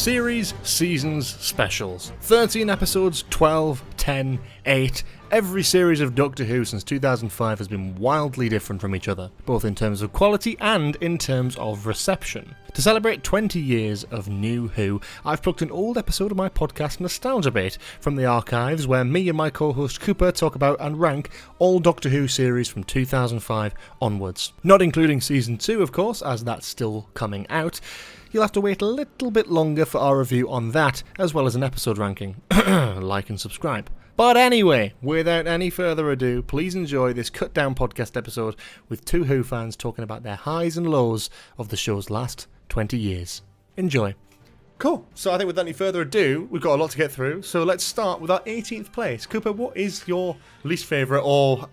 Series, seasons, specials. 13 episodes, 12, 10, 8. Every series of Doctor Who since 2005 has been wildly different from each other, both in terms of quality and in terms of reception. To celebrate 20 years of New Who, I've plucked an old episode of my podcast Nostalgia Bait from the archives where me and my co-host Cooper talk about and rank all Doctor Who series from 2005 onwards. Not including Season 2, of course, as that's still coming out. You'll have to wait a little bit longer for our review on that, as well as an episode ranking. Like and subscribe. But anyway, without any further ado, please enjoy this cut-down podcast episode with two Who fans talking about their highs and lows of the show's last 20 years. Enjoy. Cool. So I think without any further ado, we've got a lot to get through. So let's start with our 18th place. Cooper, what is your least favourite or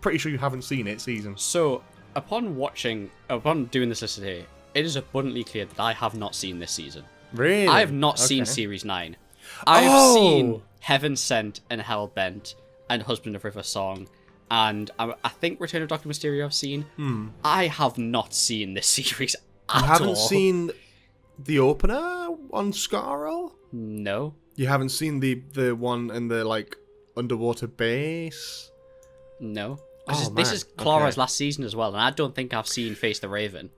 pretty sure you haven't seen it season? So upon doing this list today, it is abundantly clear that I have not seen this season. Really? I have not seen Series 9. I have seen Heaven Sent and Hell Bent and Husband of River Song, and I think Return of Dr. Mysterio I've seen. I have not seen this series at all. You haven't seen the opener on Scarl? No. You haven't seen the one in the underwater base? No. This is Clara's last season as well, and I don't think I've seen Face the Raven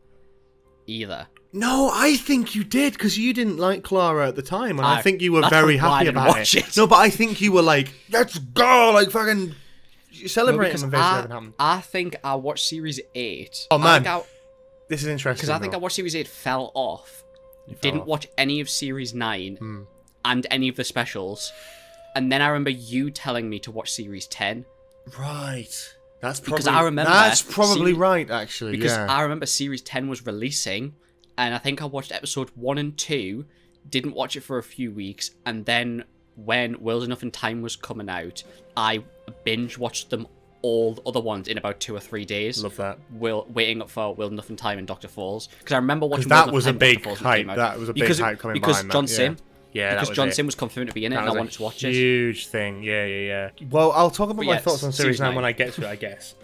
either. No, I think you did, because you didn't like Clara at the time, and I think you were that's very why I happy didn't about watch it. No, but I think you were like, let's go, fucking celebrating when Face the Raven happened. I think I watched Series 8. Oh, man. This is interesting. Because I think I watched Series 8, fell off, didn't watch any of Series 9, and any of the specials, and then I remember you telling me to watch Series 10. Right. That's probably right, actually. Because I remember Series 10 was releasing, and I think I watched episode 1 and 2, didn't watch it for a few weeks, and then when World Enough in Time was coming out, I binge watched them all the other ones in about 2 or 3 days. Love that. Waiting up for World Enough in Time and Doctor Falls. Because I remember watching that was a big hype. That was a big hype coming because behind John that. Sim. Yeah, because John Sim was confirmed to be in it, and I wanted to watch it. Huge thing, yeah. Well, I'll talk about my thoughts on Series 9 when I get to it, I guess.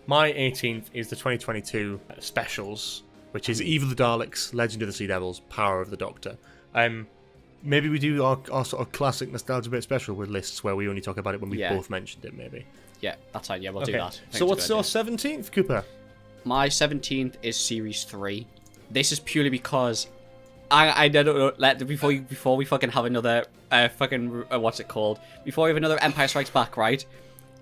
My 18th is the 2022 specials, which is Eve of the Daleks, Legend of the Sea Devils, Power of the Doctor. Maybe we do our sort of classic Nostalgia Bit special with lists where we only talk about it when we both mentioned it, maybe. Yeah, that's fine. Yeah, we'll do that. So what's your 17th, Cooper? My 17th is Series 3. This is purely because I don't know. Before we fucking have another what's it called? Before we have another Empire Strikes Back, right?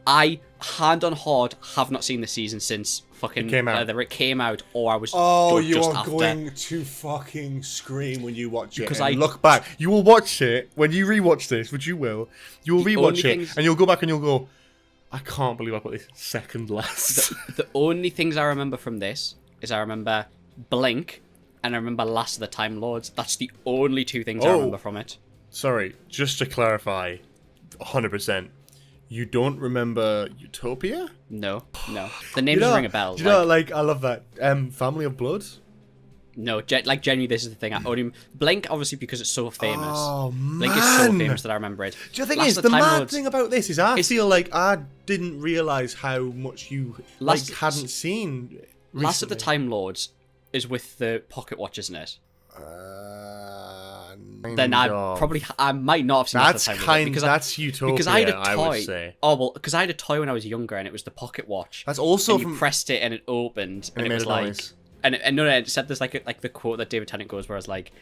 I hand on heart have not seen this season since fucking either it came out or I was. Oh, you just are after. going to fucking scream when you watch it. Because I look back. You will watch it when you rewatch this, which you will. You will rewatch it and you'll go back and you'll go, I can't believe I put this second last. The only things I remember from this is I remember Blink. And I remember Last of the Time Lords. That's the only two things I remember from it. Sorry, just to clarify, 100%. You don't remember Utopia? No. The name doesn't ring a bell. I love that. Family of Blood? No, genuinely, this is the thing. I only Blink, obviously, because it's so famous. Oh, man. Blink is so famous that I remember it. Do you think the mad thing about this is I feel like I didn't realise how much you hadn't seen recently. Last of the Time Lords is with the pocket watch, isn't it? Then I might not have seen that's Last of the Time Lords. That's Utopia, because I had a toy. I would say. Oh well, because I had a toy when I was younger, and it was the pocket watch. That's also and you pressed it and it opened, and it was like, noise. and it said there's like the quote that David Tennant goes, where it's like,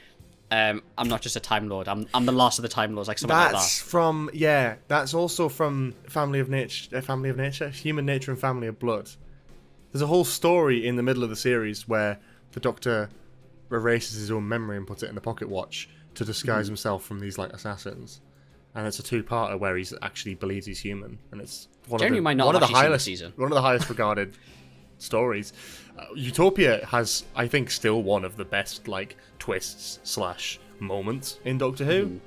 I'm not just a Time Lord, I'm the last of the Time Lords, like something like that. That's also from Family of Nature, Human Nature and Family of Blood. There's a whole story in the middle of the series where the Doctor erases his own memory and puts it in the pocket watch to disguise himself from these assassins, and it's a two-parter where he actually believes he's human, and it's one of the highest regarded stories. Utopia has, I think, still one of the best twists / moments in Doctor Who.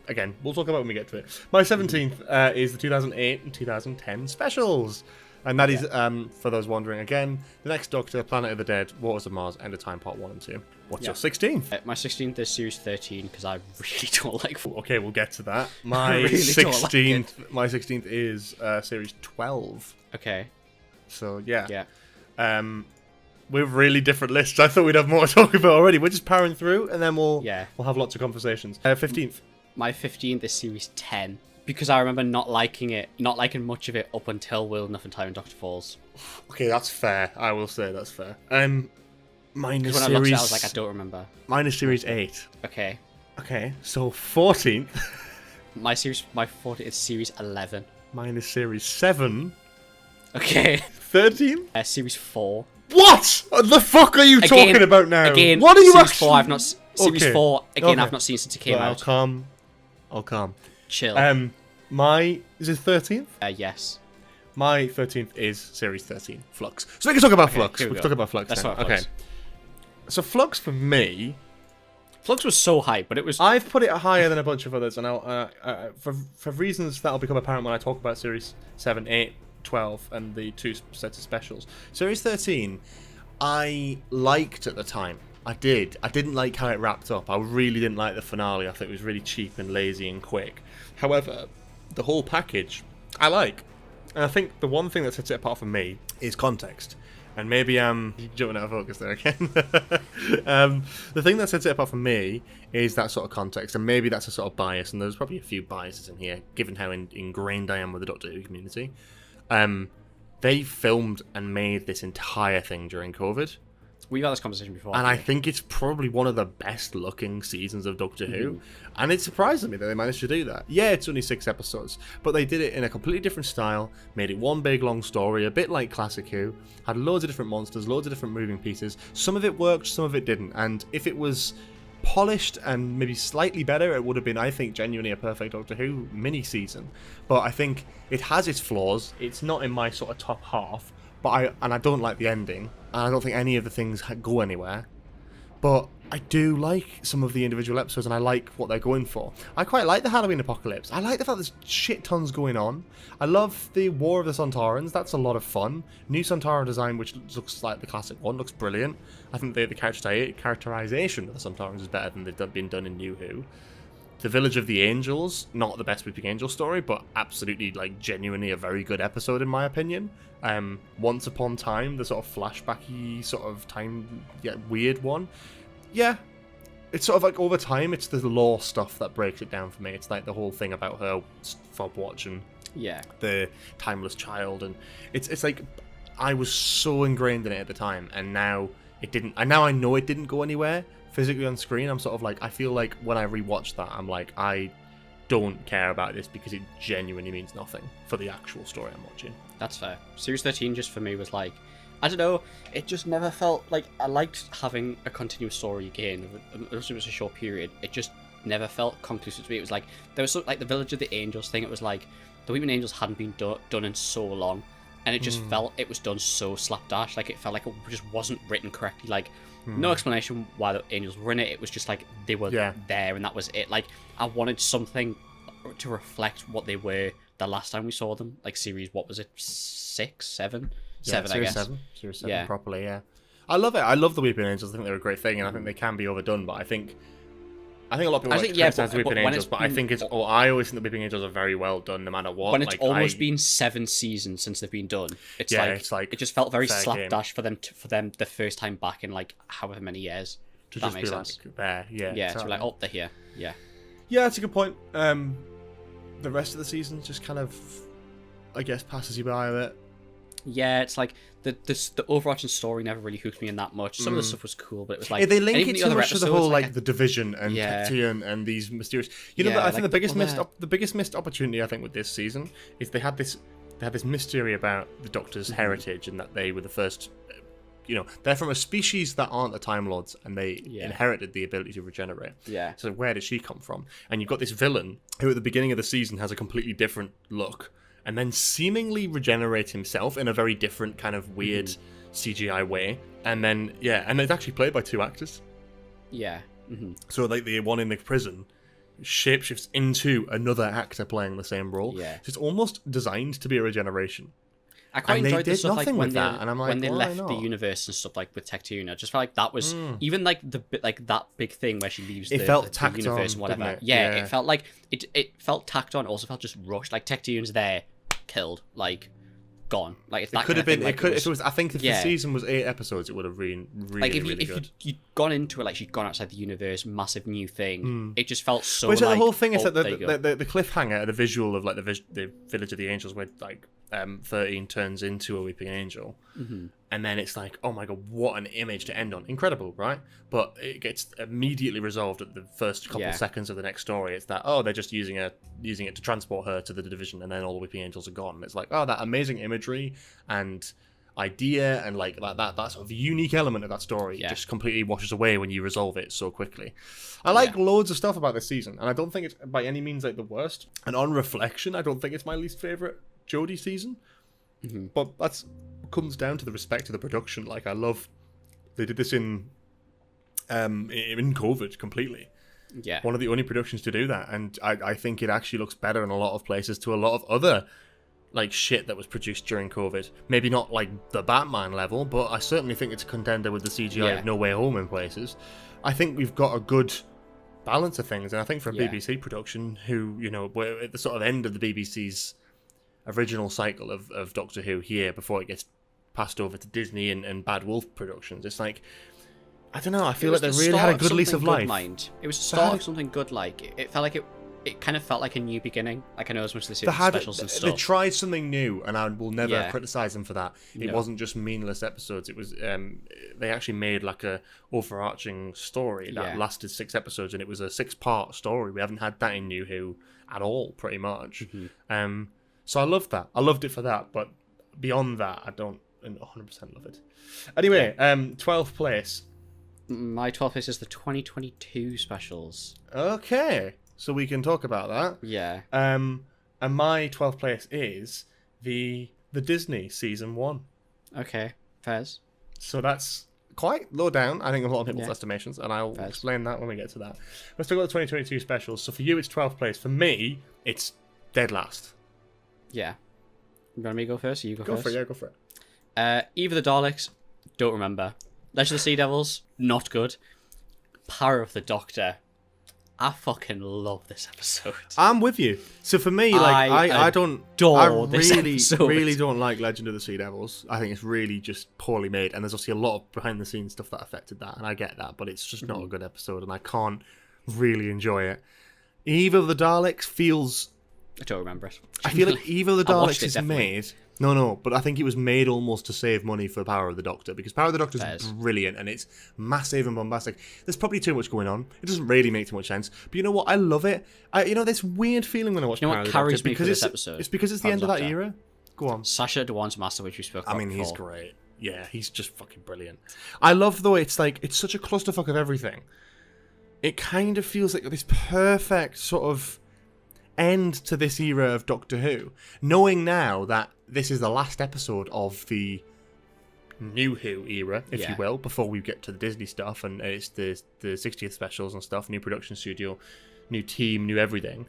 Again, we'll talk about it when we get to it. My 17th is the 2008 and 2010 specials. And that is, for those wondering again, The Next Doctor, Planet of the Dead, Waters of Mars, End of Time Part 1 and 2. What's your 16th? My 16th is Series 13, because I really don't like... Okay, we'll get to that. My 16th is Series 12. Okay. So, yeah. we're really different lists. I thought we'd have more to talk about already. We're just powering through, and then we'll have lots of conversations. 15th. My 15th is series 10. Because I remember not liking much of it up until Will, Enough and Time and Doctor Falls. Okay, that's fair. I will say that's fair. Mine is when I looked at it, I was like, I don't remember. Mine is series 8. Okay. Okay, so 14th. My 40th is series 11. Mine is series 7. Okay. 13th? Series 4. What? What the fuck are you talking about now? Again, what are you series actually... 4 I've not... Series 4, again, I've not seen since it came out. I'll calm. Chill. Is it 13th? Yes. My 13th is series 13, Flux. So we can talk about Flux. We can talk about Flux. Let's talk now. about Flux. Okay. So Flux for me... Flux was so hype, but it was... I've put it higher than a bunch of others, and for reasons that'll become apparent when I talk about series 7, 8, 12, and the 2 sets of specials. Series 13, I liked at the time. I did. I didn't like how it wrapped up. I really didn't like the finale. I thought it was really cheap and lazy and quick. However, the whole package, I like. And I think the one thing that sets it apart from me is context. And maybe I'm jumping out of focus there again. The thing that sets it apart from me is that sort of context. And maybe that's a sort of bias. And there's probably a few biases in here, given how ingrained I am with the Doctor Who community. They filmed and made this entire thing during COVID. We've had this conversation before. And I think it's probably one of the best looking seasons of Doctor Who. And it surprises me that they managed to do that. Yeah, it's only 6 episodes, but they did it in a completely different style, made it one big long story, a bit like Classic Who, had loads of different monsters, loads of different moving pieces. Some of it worked, some of it didn't. And if it was polished and maybe slightly better, it would have been, I think, genuinely a perfect Doctor Who mini-season. But I think it has its flaws. It's not in my sort of top half. But I don't like the ending, and I don't think any of the things go anywhere. But I do like some of the individual episodes, and I like what they're going for. I quite like the Halloween apocalypse. I like the fact there's shit tons going on. I love the War of the Sontarans. That's a lot of fun. New Sontaran design, which looks like the classic one, looks brilliant. I think the characterization of the Sontarans is better than they've been done in New Who. The Village of the Angels, not the best Weeping Angel story, but absolutely, like, genuinely a very good episode in my opinion. Once Upon Time, the sort of flashbacky sort of time, weird one. Yeah, it's sort of like over time, it's the lore stuff that breaks it down for me. It's like the whole thing about her fob watch and the timeless child, and it's like I was so ingrained in it at the time, and now it didn't. And now I know it didn't go anywhere physically on screen. I'm sort of like, I feel like when I rewatch that, I'm like, I don't care about this because it genuinely means nothing for the actual story I'm watching. That's fair. Series 13 just for me was like, I don't know, it just never felt like I liked having a continuous story again. It was a short period. It just never felt conclusive to me. It was like, there was something like the Village of the Angels thing. It was like, the Weeping Angels hadn't been done in so long. And it just felt, it was done so slapdash. Like, it felt like it just wasn't written correctly. Like, no explanation why the angels were in it. It was just like, they were there and that was it. Like, I wanted something to reflect what they were the last time we saw them. Like, series, what was it? 6, 7? Yeah, 7, I guess. Series 7 properly, yeah. I love it. I love the Weeping Angels. I think they're a great thing, and I think they can be overdone, but I think a lot of people like to criticize the Weeping Angels, but I think I always think the Weeping Angels are very well done, no matter what. When it's almost been 7 seasons since they've been done, it's like it just felt very slapdash for them the first time back in like however many years. To that just makes be sense. Like there, So we're like, oh, they're here. Yeah, that's a good point. The rest of the season just kind of, I guess, passes you by a bit. Yeah, it's like the overarching story never really hooked me in that much. Some of the stuff was cool, but it was like they link it too much to the whole like the division and Tectean and these mysterious. You know, I think the biggest missed opportunity I think with this season is they had this mystery about the Doctor's heritage and that they were the first. You know, they're from a species that aren't the Time Lords, and they inherited the ability to regenerate. Yeah. So where did she come from? And you've got this villain who, at the beginning of the season, has a completely different look, and then seemingly regenerates himself in a very different kind of weird CGI way. And then and it's actually played by 2 actors. Yeah. So like the one in the prison shapeshifts into another actor playing the same role. Yeah. So it's almost designed to be a regeneration. I quite enjoyed the stuff like when they why left not? the universe and stuff like with Tectean. I just felt like that was even like that big thing where she leaves the universe and whatever. It felt like it felt tacked on. Also felt just rushed. Like Tectean's there, killed. Like gone. Like it's It that could kind have of thing, been. like, It could. If it was, I think if the yeah. season was 8 episodes, it would have been really, Like if really good. you'd gone into it like she'd gone outside the universe, massive new thing. It just felt so. Which like, the whole thing is oh, that there you go. the cliffhanger, the visual of like the Village of the Angels, where like 13 turns into a weeping angel, and then it's like, oh my god, what an image to end on! Incredible, right? But it gets immediately resolved at the first couple seconds of the next story. It's that they're just using it to transport her to the division, and then all the weeping angels are gone. And it's like, that amazing imagery and idea and like that sort of unique element of that story just completely washes away when you resolve it so quickly. I like loads of stuff about this season, and I don't think it's by any means like the worst. And on reflection, I don't think it's my least favorite Jodie season. But that's comes down to the respect of the production. Like, I love they did this in COVID completely. Yeah, one of the only productions to do that, and I think it actually looks better in a lot of places to a lot of other like shit that was produced during COVID. Maybe not like the Batman level, but I certainly think it's a contender with the CGI of No Way Home in places. I think we've got a good balance of things, and I think for a BBC production, who, you know, we're at the sort of end of the BBC's original cycle of Doctor Who here before it gets passed over to Disney and Bad Wolf productions. It's like, I don't know, I feel like they really had a good lease of life. It was the start of something good. Like it felt like it kind of felt like a new beginning. Like, I know as much as they say specials and stuff. They tried something new, and I will never criticize them for that. It wasn't just meaningless episodes. It was they actually made like a overarching story that lasted 6 episodes, and it was a 6-part story. We haven't had that in New Who at all, pretty much. So I loved that. I loved it for that, but beyond that, I don't 100% love it. Anyway, 12th place. My 12th place is the 2022 specials. Okay. So we can talk about that. Yeah. And my 12th place is the Disney season 1. Okay. Fairs. So that's quite low down, I think, in a lot of people's estimations, and I'll explain that when we get to that. Let's talk about the 2022 specials. So for you, it's 12th place. For me, it's dead last. Yeah. You want me to go first, or you go first? Go for it, go for it. Eve of the Daleks, don't remember. Legend of the Sea Devils, not good. Power of the Doctor, I fucking love this episode. I'm with you. So for me, like, I really don't like Legend of the Sea Devils. I think it's really just poorly made, and there's obviously a lot of behind the scenes stuff that affected that, and I get that, but it's just not a good episode, and I can't really enjoy it. Eve of the Daleks feels... I don't remember it. I feel like Eve of the Daleks is made... No, but I think it was made almost to save money for Power of the Doctor, because Power of the Doctor is brilliant, and it's massive and bombastic. There's probably too much going on. It doesn't really make too much sense. But you know what? I love it. This weird feeling when I watch Power of the Doctor. Because this episode? It's because it's the end of that era. Go on. Sacha Dhawan's Master, which we spoke about he's great. Yeah, he's just fucking brilliant. I love, though, it's such a clusterfuck of everything. It kind of feels like this perfect sort of end to this era of Doctor Who, knowing now that this is the last episode of the New Who era, if you will, before we get to the Disney stuff, and it's the 60th specials and stuff, new production studio, new team, new everything.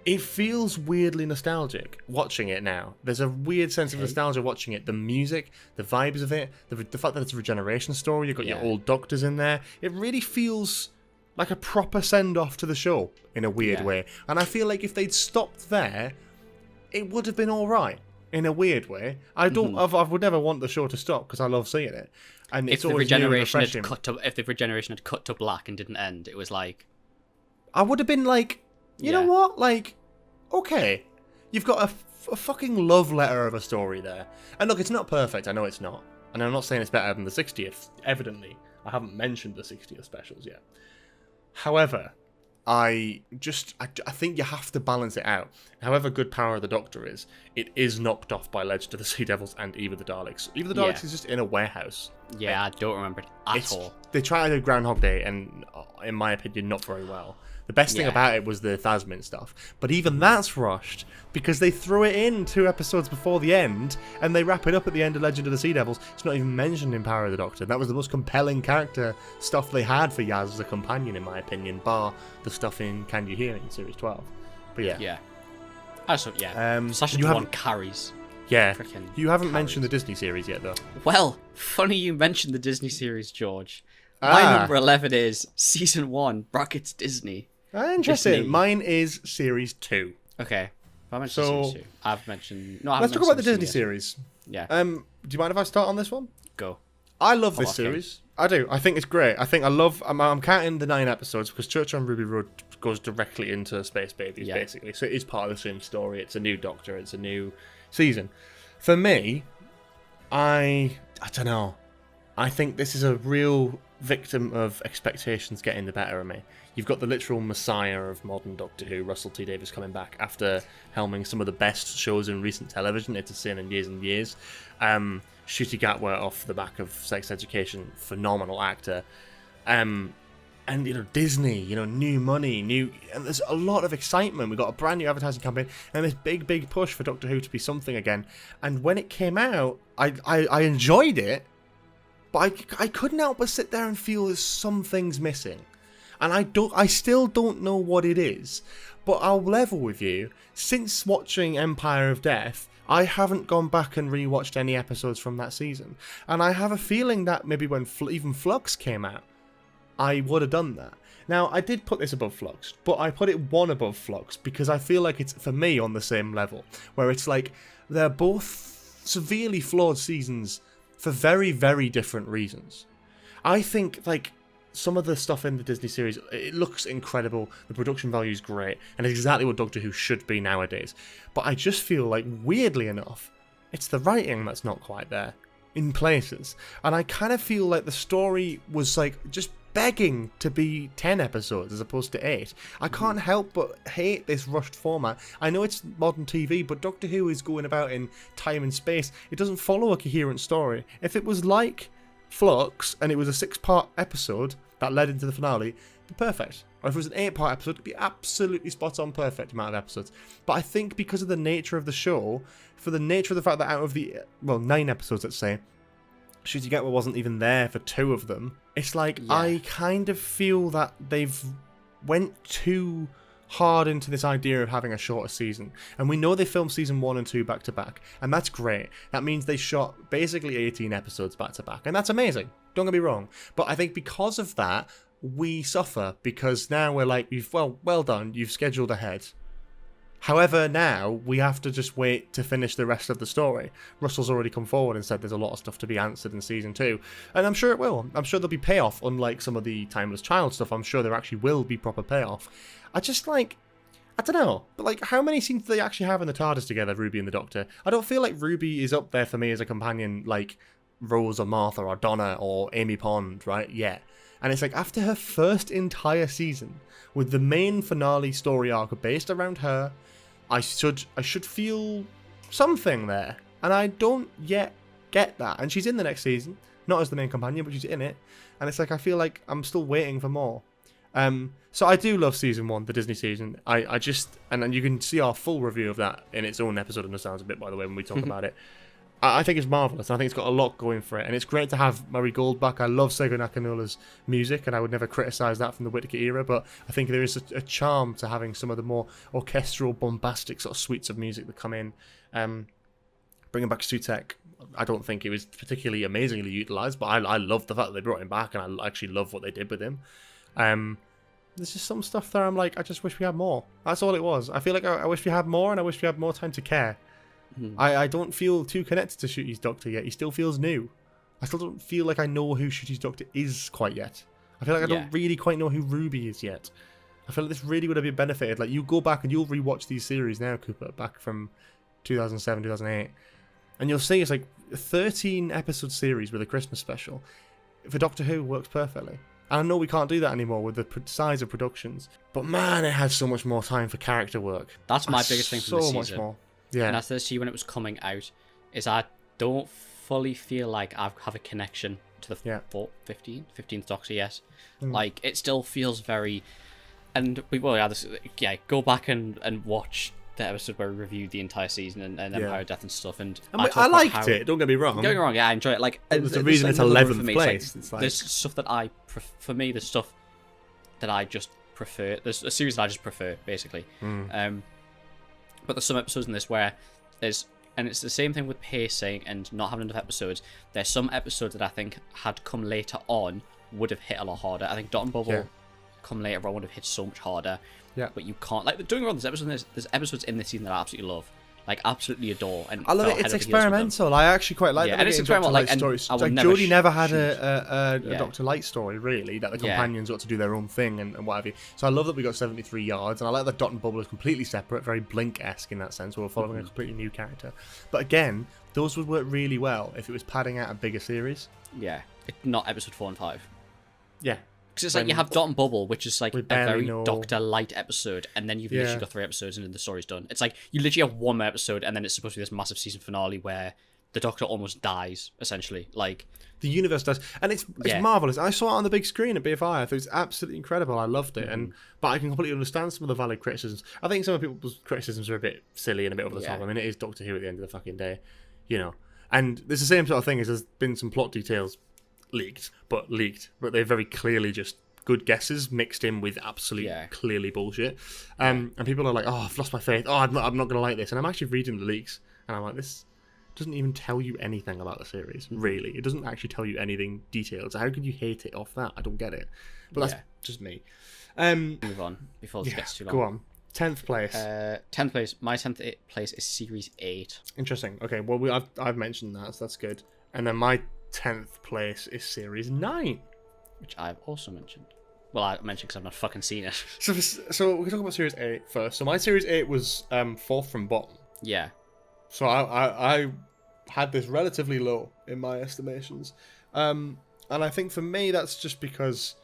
It feels weirdly nostalgic watching it now. There's a weird sense of nostalgia watching it. The music, the vibes of it, the fact that it's a regeneration story, you've got your old doctors in there. It really feels like a proper send-off to the show in a weird way. And I feel like if they'd stopped there, it would have been all right in a weird way. I would never want the show to stop because I love seeing it. And it's always new and refreshing. If the regeneration had cut to black and didn't end, it was like... I would have been like, you know what? Like, okay, you've got a fucking love letter of a story there. And look, it's not perfect. I know it's not. And I'm not saying it's better than the 60th, evidently. I haven't mentioned the 60th specials yet. However, I think you have to balance it out. However good Power of the Doctor is, it is knocked off by Legend of the Sea Devils and Eve of the Daleks. Eve of the Daleks is just in a warehouse. Yeah, I don't remember it at all. They tried to do Groundhog Day, and in my opinion, not very well. The best thing about it was the Thasmin stuff. But even that's rushed, because they threw it in 2 episodes before the end, and they wrap it up at the end of Legend of the Sea Devils. It's not even mentioned in Power of the Doctor. That was the most compelling character stuff they had for Yaz as a companion, in my opinion, bar the stuff in Can You Hear It in Series 12. But yeah. Yeah. Also, Sacha Dhawan carries. Yeah. You haven't mentioned the Disney series yet, though. Well, funny you mentioned the Disney series, George. My number 11 is Season 1, brackets Disney. Interesting. Mine is Series 2. Okay. I mentioned series 2. I've mentioned... No, I let's talk about the Disney series. Yeah. Do you mind if I start on this one? Go. I love this series. I do. I think it's great. I'm counting the 9 episodes because Church on Ruby Road goes directly into Space Babies, basically. So it is part of the same story. It's a new Doctor. It's a new season. For me, I don't know. I think this is a real victim of expectations getting the better of me. You've got the literal messiah of modern Doctor Who, Russell T Davies, coming back after helming some of the best shows in recent television. It's a sin in years and years. Ncuti Gatwa off the back of Sex Education, phenomenal actor. And Disney, new money, and there's a lot of excitement. We've got a brand new advertising campaign and this big push for Doctor Who to be something again. And when it came out, I enjoyed it, but I couldn't help but sit there and feel there's some things missing. And I still don't know what it is. But I'll level with you. Since watching Empire of Death, I haven't gone back and rewatched any episodes from that season. And I have a feeling that maybe when even Flux came out, I would have done that. Now, I did put this above Flux, but I put it one above Flux because I feel like it's, for me, on the same level. Where it's like, they're both severely flawed seasons for very, very different reasons. I think, some of the stuff in the Disney series, it looks incredible, the production value is great, and it's exactly what Doctor Who should be nowadays. But I just feel like, weirdly enough, it's the writing that's not quite there, in places. And I kind of feel like the story was, just begging to be 10 episodes as opposed to 8. I can't help but hate this rushed format. I know it's modern TV, but Doctor Who is going about in time and space. It doesn't follow a coherent story. If it was like Flux and it was a 6-part episode that led into the finale, it'd be perfect. Or if it was an 8-part episode, it'd be absolutely spot on perfect amount of episodes. But I think because of the nature of the show, for the nature of the fact that out of the 9 episodes, let's say, Ncuti Gatwa wasn't even there for 2 of them, it's I kind of feel that they've went too hard into this idea of having a shorter season. And we know they filmed season 1 and 2 back to back, and that's great. That means they shot basically 18 episodes back to back, and that's amazing, don't get me wrong. But I think because of that, we suffer, because now we're like, well done, you've scheduled ahead. However, now we have to just wait to finish the rest of the story. Russell's already come forward and said there's a lot of stuff to be answered in season 2, and I'm sure it will. I'm sure there'll be payoff, unlike some of the Timeless Child stuff. I'm sure there actually will be proper payoff. I just I don't know, but how many scenes do they actually have in the TARDIS together, Ruby and the Doctor? I don't feel like Ruby is up there for me as a companion like Rose or Martha or Donna or Amy Pond, right? Yeah. And it's after her first entire season, with the main finale story arc based around her, I should feel something there. And I don't yet get that. And she's in the next season, not as the main companion, but she's in it. And it's I feel like I'm still waiting for more. So I do love season 1, the Disney season. I just, and you can see our full review of that in its own episode of Nostalgia Bit, by the way, when we talk about it. I think it's marvellous. I think it's got a lot going for it, and it's great to have Murray Gold back. I love Sego Nakanola's music, and I would never criticise that from the Whittaker era, but I think there is a charm to having some of the more orchestral, bombastic sort of suites of music that come in. Bringing back Sutek, I don't think it was particularly amazingly utilised, but I love the fact that they brought him back, and I actually love what they did with him. There's just some stuff there I'm I just wish we had more. That's all it was. I feel like I wish we had more, and I wish we had more time to care. I don't feel too connected to Ncuti's Doctor yet. He still feels new. I still don't feel like I know who Ncuti's Doctor is quite yet. I feel like I don't really quite know who Ruby is yet. I feel like this really would have been benefited. You go back and you'll rewatch these series now, Cooper, back from 2007, 2008, and you'll see it's 13 episode series with a Christmas special. For Doctor Who, works perfectly. And I know we can't do that anymore with the size of productions, but man, it has so much more time for character work. That's my biggest thing from the season. So much more. Yeah. And I said this to you when it was coming out, is I don't fully feel like I have a connection to the 15th Doctor yet. It still feels very, and we will go back and watch the episode where we reviewed the entire season and Empire of Death and stuff. And I liked it. Don't get me wrong. Don't get me wrong. I enjoy it. There's a reason it's 11th place. There's stuff that for me, there's stuff that I just prefer. There's a series that I just prefer, basically. But there's some episodes in this where and it's the same thing with pacing and not having enough episodes. There's some episodes that I think had come later on would have hit a lot harder. I think Dot and Bubble come later on would have hit so much harder. Yeah. But you can't. Like, don't get me wrong, there's episodes in this season that I absolutely love. Like, absolutely adore. And I love it. It's experimental. I actually quite like that. And it's experimental. Like, stories. Like Jodie never had a Dr. Light story, really, that the companions got to do their own thing and what have you. So I love that we got 73 yards, and I like that Dot and Bubble is completely separate, very Blink-esque in that sense, where we're following a completely new character. But again, those would work really well if it was padding out a bigger series. Yeah. Not episode 4 and 5. Yeah. Because it's like you have Dot and Bubble, which is like a very know. Doctor Light episode, and then you've literally got 3 episodes and then the story's done. It's like you literally have 1 episode, and then it's supposed to be this massive season finale where the Doctor almost dies, essentially. Like the universe does, and it's marvelous. I saw it on the big screen at BFI. I thought it was absolutely incredible. I loved it, but I can completely understand some of the valid criticisms. I think some of people's criticisms are a bit silly and a bit over the top. I mean, it is Doctor Who at the end of the fucking day, you know. And there's the same sort of thing. As there's been some plot details leaked, but they're very clearly just good guesses mixed in with absolute clearly bullshit. And people are like, oh, I've lost my faith. Oh, I'm not going to like this. And I'm actually reading the leaks, and I'm like, this doesn't even tell you anything about the series, really. It doesn't actually tell you anything detailed. So how could you hate it off that? I don't get it. But that's just me. Move on before this gets too long. Go on. 10th place. 10th place. My 10th place is Series 8. Interesting. Okay, well, I've mentioned that, so that's good. And then my 10th place is Series 9. Which I've also mentioned. Well, I mentioned because I've not fucking seen it. So we can talk about Series 8 first. So my Series 8 was 4th from bottom. Yeah. So I had this relatively low in my estimations. And I think for me, that's just because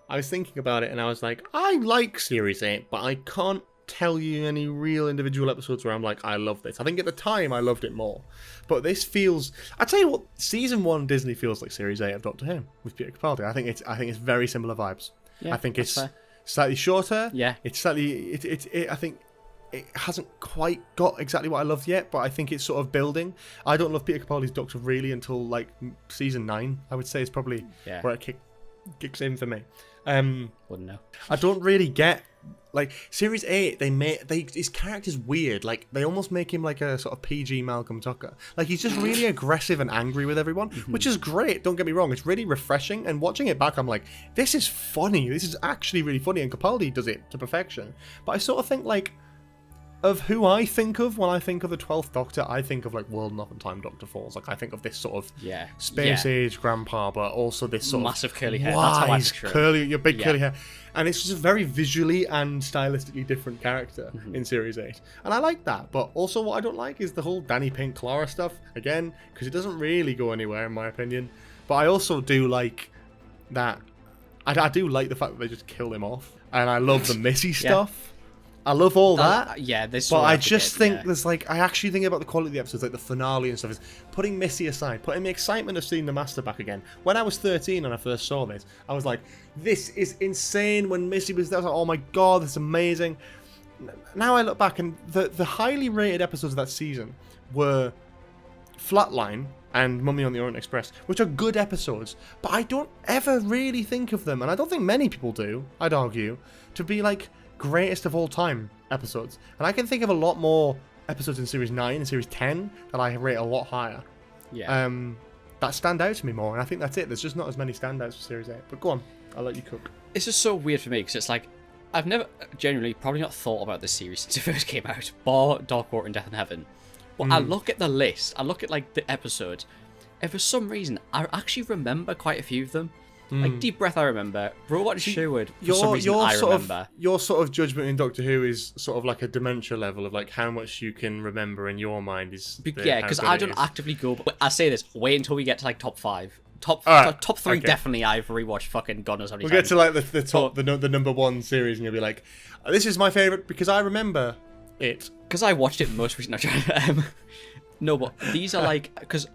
I was thinking about it and I was like, I like Series 8, but I can't tell you any real individual episodes where I'm like, I love this. I think at the time I loved it more. But this feels... I tell you what, Season 1 Disney feels like Series 8 of Doctor Who with Peter Capaldi. I think it's very similar vibes. Yeah, I think it's fair. Slightly shorter. Yeah. It's slightly... I think it hasn't quite got exactly what I loved yet, but I think it's sort of building. I don't love Peter Capaldi's Doctor really until like Season 9, I would say, is probably where it kicks in for me. Wouldn't know. I don't really get... Like, Series 8, his character's weird. Like, they almost make him like a sort of PG Malcolm Tucker. Like, he's just really aggressive and angry with everyone, which is great, don't get me wrong. It's really refreshing, and watching it back, I'm like, this is funny. This is actually really funny, and Capaldi does it to perfection. But I sort of think, like, of who I think of when I think of the 12th Doctor, I think of, like, World Enough and Time Doctor Falls. Like, I think of this sort of space-age grandpa, but also this sort massive of curly hair. wise, that's how I picture it. curly, your big curly hair. And it's just a very visually and stylistically different character in Series 8. And I like that. But also what I don't like is the whole Danny Pink Clara stuff, again, because it doesn't really go anywhere, in my opinion. But I also do like that... I do like the fact that they just kill him off. And I love the Missy stuff. I love all that. Yeah, but I just think there's like... I actually think about the quality of the episodes, like the finale and stuff, is putting Missy aside, putting the excitement of seeing the Master back again. When I was 13 and I first saw this, I was like, this is insane. When Missy was there, I was like, oh my god, this is amazing. Now I look back, and the highly rated episodes of that season were Flatline and Mummy on the Orient Express, which are good episodes, but I don't ever really think of them, and I don't think many people do, I'd argue, to be like greatest of all time episodes. And I can think of a lot more episodes in Series 9 and Series 10 that I rate a lot higher. Yeah. That stand out to me more, and I think that's it. There's just not as many standouts for Series 8. But go on, I'll let you cook. It's just so weird for me, because it's like, I've never, genuinely, probably not thought about this series since it first came out, bar Dark Water and Death in Heaven. But I look at the list, I look at like the episodes, and for some reason, I actually remember quite a few of them. Like Deep Breath, I remember. Robot and Sheard, for some reason, I remember. Your sort of judgment in Doctor Who is sort of like a dementia level of like how much you can remember in your mind is. Yeah, because I don't actively go. But I say this: wait until we get to like top 5. Top 3 okay. Definitely. I've rewatched fucking God knows how many times. We'll get to like the top, the number 1 series, and you'll be like, "This is my favorite because I remember it." Because I watched it most recently. No, but these are like because.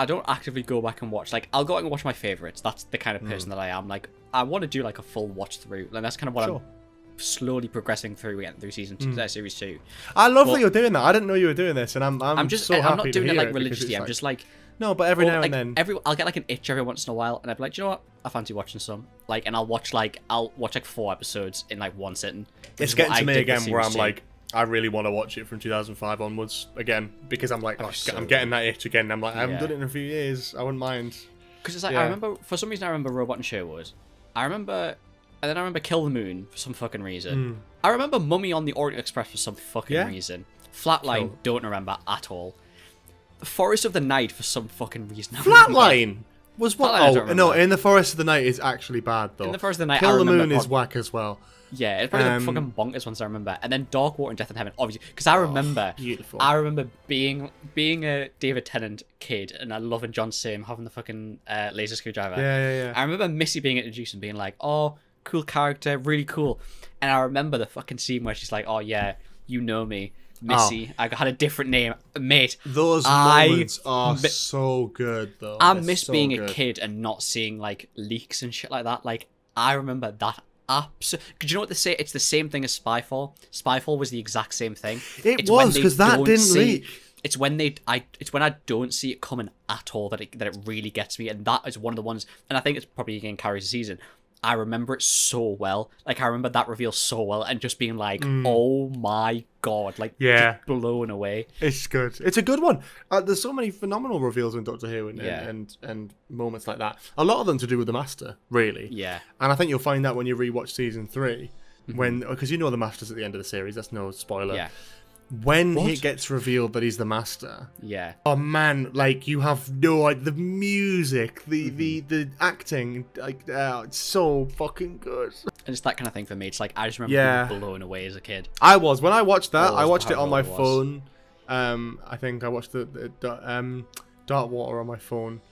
I don't actively go back and watch. Like, I'll go back and watch my favorites. That's the kind of person that I am. Like, I want to do like a full watch through, and that's kind of what I'm slowly progressing through season 2, series 2. I love that you're doing that. I didn't know you were doing this, and I'm just so happy I'm not doing to it hear like religiously. I'm just like no, but every now and then, I'll get like an itch every once in a while, and I'll be like, do you know what? I fancy watching some. Like, and I'll watch like 4 episodes in like one sitting. It's getting to me again where I'm like, I really want to watch it from 2005 onwards again, because I'm like, I'm getting that itch again. I'm like, I haven't done it in a few years. I wouldn't mind. Because it's like, I remember, for some reason, I remember Robot and Sherwood. I remember And then I remember Kill the Moon for some fucking reason. I remember Mummy on the Orient Express for some fucking reason. Flatline, don't remember at all. The Forest of the Night for some fucking reason. Flatline was what? Flatline, Oh, no, In the Forest of the Night is actually bad, though. In the Forest of the Night, Kill the Moon is whack as well. Yeah, it's probably the fucking bonkers ones I remember. And then Dark Water and Death in Heaven, obviously. Because I remember... beautiful. I remember being a David Tennant kid and I loving John Sim having the fucking laser screwdriver. Yeah. I remember Missy being introduced and being like, oh, cool character, really cool. And I remember the fucking scene where she's like, oh yeah, you know me, Missy. I had a different name, mate. Those moments are so good, though. I miss being a kid and not seeing like leaks and shit like that. Like I remember that. Because you know what they say? It's the same thing as Spyfall. Spyfall was the exact same thing. It was, because that didn't leak. It's when it's when I don't see it coming at all that it really gets me, and that is one of the ones. And I think it's probably again carries the season. I remember it so well. Like I remember that reveal so well, and just being like, "Oh my god!" Like, just blown away. It's good. It's a good one. There's so many phenomenal reveals in Doctor Who and moments like that. A lot of them to do with the Master, really. Yeah. And I think you'll find that when you rewatch season 3, because you know the Master's at the end of the series. That's no spoiler. Yeah. When it gets revealed that he's the Master, oh man, like you have no idea. The music, the acting, like it's so fucking good. And it's that kind of thing for me. It's like I just remember being blown away as a kid. I was when I watched that. I watched it on my phone. I think I watched the Dark Water on my phone.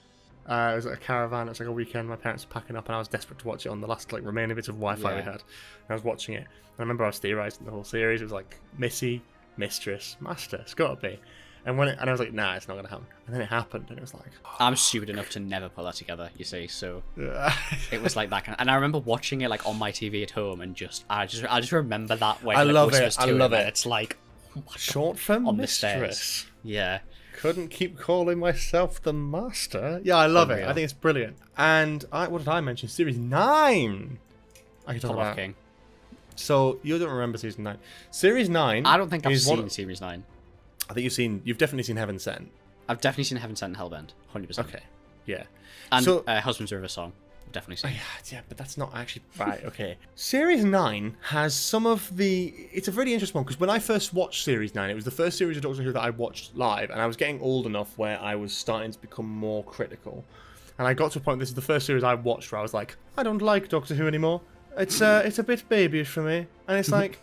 It was at a caravan. It was like a weekend. My parents were packing up, and I was desperate to watch it on the last like remaining bits of Wi-Fi we had. And I was watching it. And I remember I was theorizing the whole series. It was like Missy, Mistress, Master. It's got to be. And I was like, nah, it's not going to happen. And then it happened, and it was like... I'm stupid enough to never put that together, you see, so... It was like that kind of... And I remember watching it, like, on my TV at home, and I just remember that when... I love it. It's like... Short for on Mistress. Yeah. Couldn't keep calling myself the Master. Yeah, I love it. I think it's brilliant. And what did I mention? Series 9! I can talk about... King. So, you don't remember Season 9. Series 9... I don't think I've seen Series 9. I think you've definitely seen Heaven Sent. I've definitely seen Heaven Sent and Hellbent, 100%. Okay, yeah. And Husband's River Song, I've definitely seen. Yeah, but that's not actually... Right, okay. Series 9 has some of the... It's a really interesting one, because when I first watched Series 9, it was the first series of Doctor Who that I watched live, and I was getting old enough where I was starting to become more critical. And I got to a point, this is the first series I watched where I was like, I don't like Doctor Who anymore. It's a bit babyish for me. And it's like,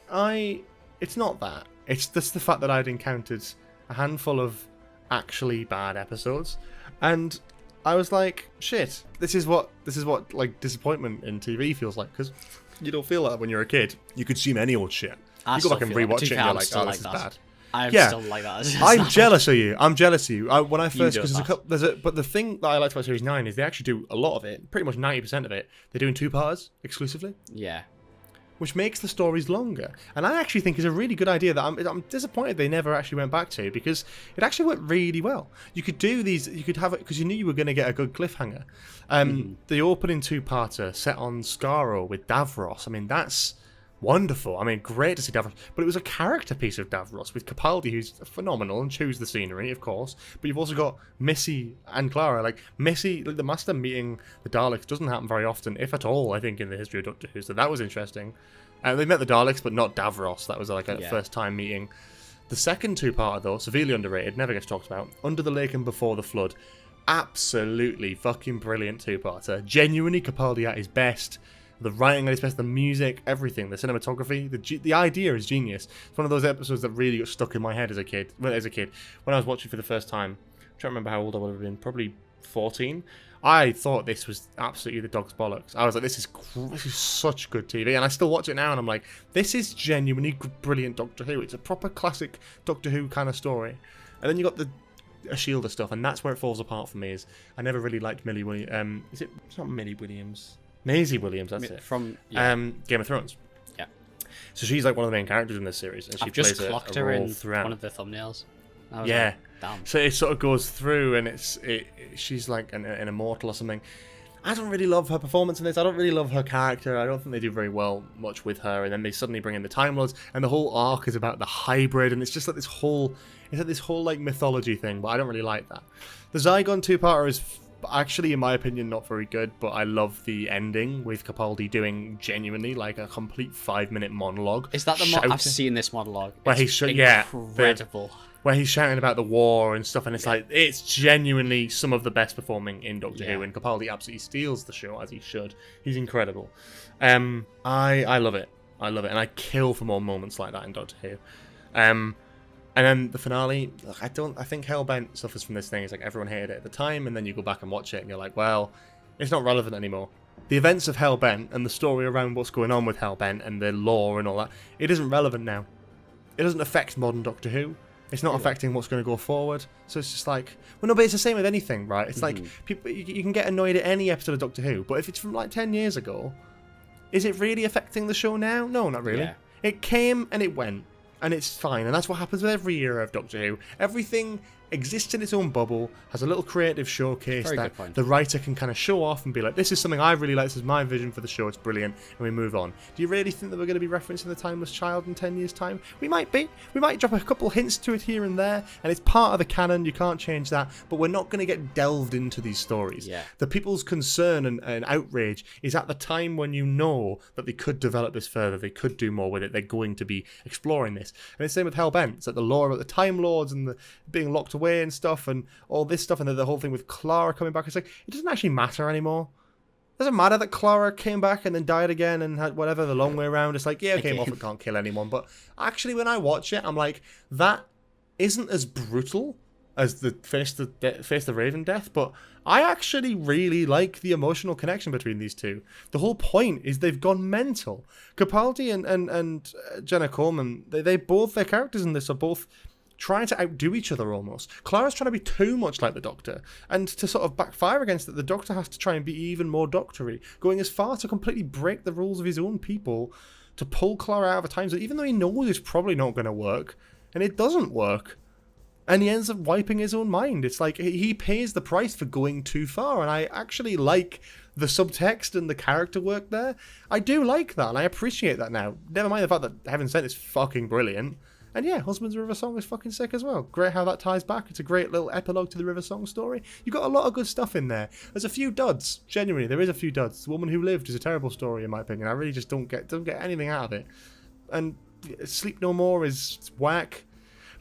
it's not that. It's just the fact that I'd encountered a handful of actually bad episodes, and I was like, shit, this is what like disappointment in TV feels like, because you don't feel that when you're a kid. You consume any old shit. You go back and rewatch it and you're like, oh, this is bad. I'm still like that. I'm jealous of you. I'm jealous of you. When I first, because but the thing that I liked about Series 9 is they actually do a lot of it, pretty much 90% of it, they're doing 2-parters exclusively. Yeah. Which makes the stories longer. And I actually think is a really good idea that I'm disappointed they never actually went back to, because it actually worked really well. You could do these, you could have it, because you knew you were going to get a good cliffhanger. The opening 2-parter set on Skaro with Davros, I mean, that's wonderful. I mean, great to see Davros. But it was a character piece of Davros with Capaldi, who's phenomenal and chews the scenery, of course. But you've also got Missy and Clara. Like, Missy, like, the Master meeting the Daleks doesn't happen very often, if at all, I think, in the history of Doctor Who. So that was interesting. They met the Daleks, but not Davros. That was like a first-time meeting. The second 2-parter, though, severely underrated, never gets talked about. Under the Lake and Before the Flood. Absolutely fucking brilliant 2-parter. Genuinely Capaldi at his best. The writing at its best, the music, everything, the cinematography, the idea is genius. It's one of those episodes that really got stuck in my head as a kid. When I was watching for the first time, I'm trying to remember how old I would have been, probably 14. I thought this was absolutely the dog's bollocks. I was like, this is such good TV, and I still watch it now, and I'm like, this is genuinely brilliant Doctor Who. It's a proper classic Doctor Who kind of story. And then you got the Shielder stuff, and that's where it falls apart for me. Is I never really liked Millie Williams. It's not Millie Williams. Maisie Williams, that's it. From Game of Thrones. Yeah. So she's like one of the main characters in this series, and she plays a her role in throughout. one of the thumbnails. Yeah. Like, damn. So it sort of goes through, and she's like an immortal or something. I don't really love her performance in this. I don't really love her character. I don't think they do very much with her. And then they suddenly bring in the Time Lords, and the whole arc is about the hybrid, and it's just like this whole like mythology thing. But I don't really like that. The Zygon 2-parter is but actually, in my opinion, not very good. But I love the ending with Capaldi doing genuinely like a complete 5-minute monologue. Is that the I've seen this monologue? Where he's incredible. Where he's shouting about the war and stuff, and it's like it's genuinely some of the best performing in Doctor Who, and Capaldi absolutely steals the show as he should. He's incredible. I love it. I love it, and I kill for more moments like that in Doctor Who. And then the finale, look, I think Hellbent suffers from this thing. It's like everyone hated it at the time, and then you go back and watch it, and you're like, well, it's not relevant anymore. The events of Hellbent and the story around what's going on with Hellbent and the lore and all that, it isn't relevant now. It doesn't affect modern Doctor Who. It's not affecting what's going to go forward. So it's just like, well, no, but it's the same with anything, right? It's like, people, you can get annoyed at any episode of Doctor Who, but if it's from like 10 years ago, is it really affecting the show now? No, not really. Yeah. It came and it went. And it's fine, and that's what happens with every era of Doctor Who. Everything exists in its own bubble, has a little creative showcase that the writer can kind of show off and be like, this is something I really like, this is my vision for the show, it's brilliant, and we move on. Do you really think that we're going to be referencing The Timeless Child in 10 years' time? We might be. We might drop a couple hints to it here and there, and it's part of the canon, you can't change that, but we're not going to get delved into these stories. Yeah. The people's concern and outrage is at the time when you know that they could develop this further, they could do more with it, they're going to be exploring this. And it's the same with Hellbent. It's like the lore about the Time Lords and the being locked away and stuff and all this stuff, and then the whole thing with Clara coming back. It's like, it doesn't actually matter anymore. It doesn't matter that Clara came back and then died again and had whatever, the long way around. It's like, yeah, okay, Moffat can't kill anyone, but actually when I watch it, I'm like, that isn't as brutal as the Face the Raven death, but I actually really like the emotional connection between these two. The whole point is they've gone mental. Capaldi and Jenna Coleman, they both, their characters in this are both trying to outdo each other almost. Clara's trying to be too much like the Doctor, and to sort of backfire against it, the Doctor has to try and be even more doctory, going as far to completely break the rules of his own people to pull Clara out of a time zone, even though he knows it's probably not going to work, and it doesn't work. And he ends up wiping his own mind. It's like he pays the price for going too far. And I actually like the subtext and the character work there. I do like that, and I appreciate that now. Never mind the fact that Heaven Sent is fucking brilliant. And yeah, Husband's River Song is fucking sick as well. Great how that ties back. It's a great little epilogue to the River Song story. You've got a lot of good stuff in there. There's a few duds. Genuinely, there is a few duds. The Woman Who Lived is a terrible story in my opinion. I really just don't get anything out of it. And Sleep No More is whack.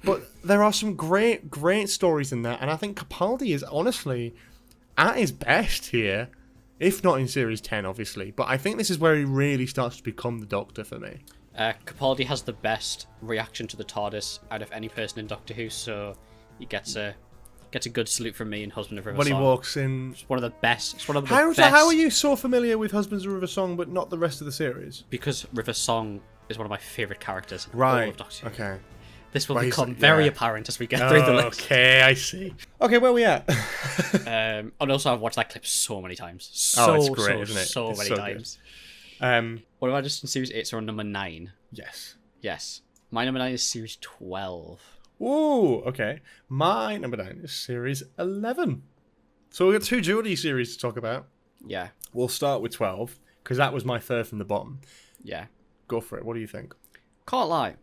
But there are some great stories in there, and I think Capaldi is honestly at his best here, if not in Series 10, obviously. But I think this is where he really starts to become the Doctor for me. Capaldi has the best reaction to the TARDIS out of any person in Doctor Who, so he gets a good salute from me in Husband of River Song. When he walks in... It's one of the best. It's one of the best. How are you so familiar with Husbands of River Song, but not the rest of the series? Because River Song is one of my favourite characters in all of Doctor Who. Okay. This will become very apparent as we get through the list. Okay, I see. Okay, where are we at? And also, I've watched that clip so many times. It's great, isn't it? So many times. What about just in Series 8, so on number 9? Yes. My number 9 is Series 12. Ooh, okay. My number 9 is Series 11. So we've got 2 Geordie series to talk about. Yeah. We'll start with 12, because that was my third from the bottom. Yeah. Go for it. What do you think? Can't lie.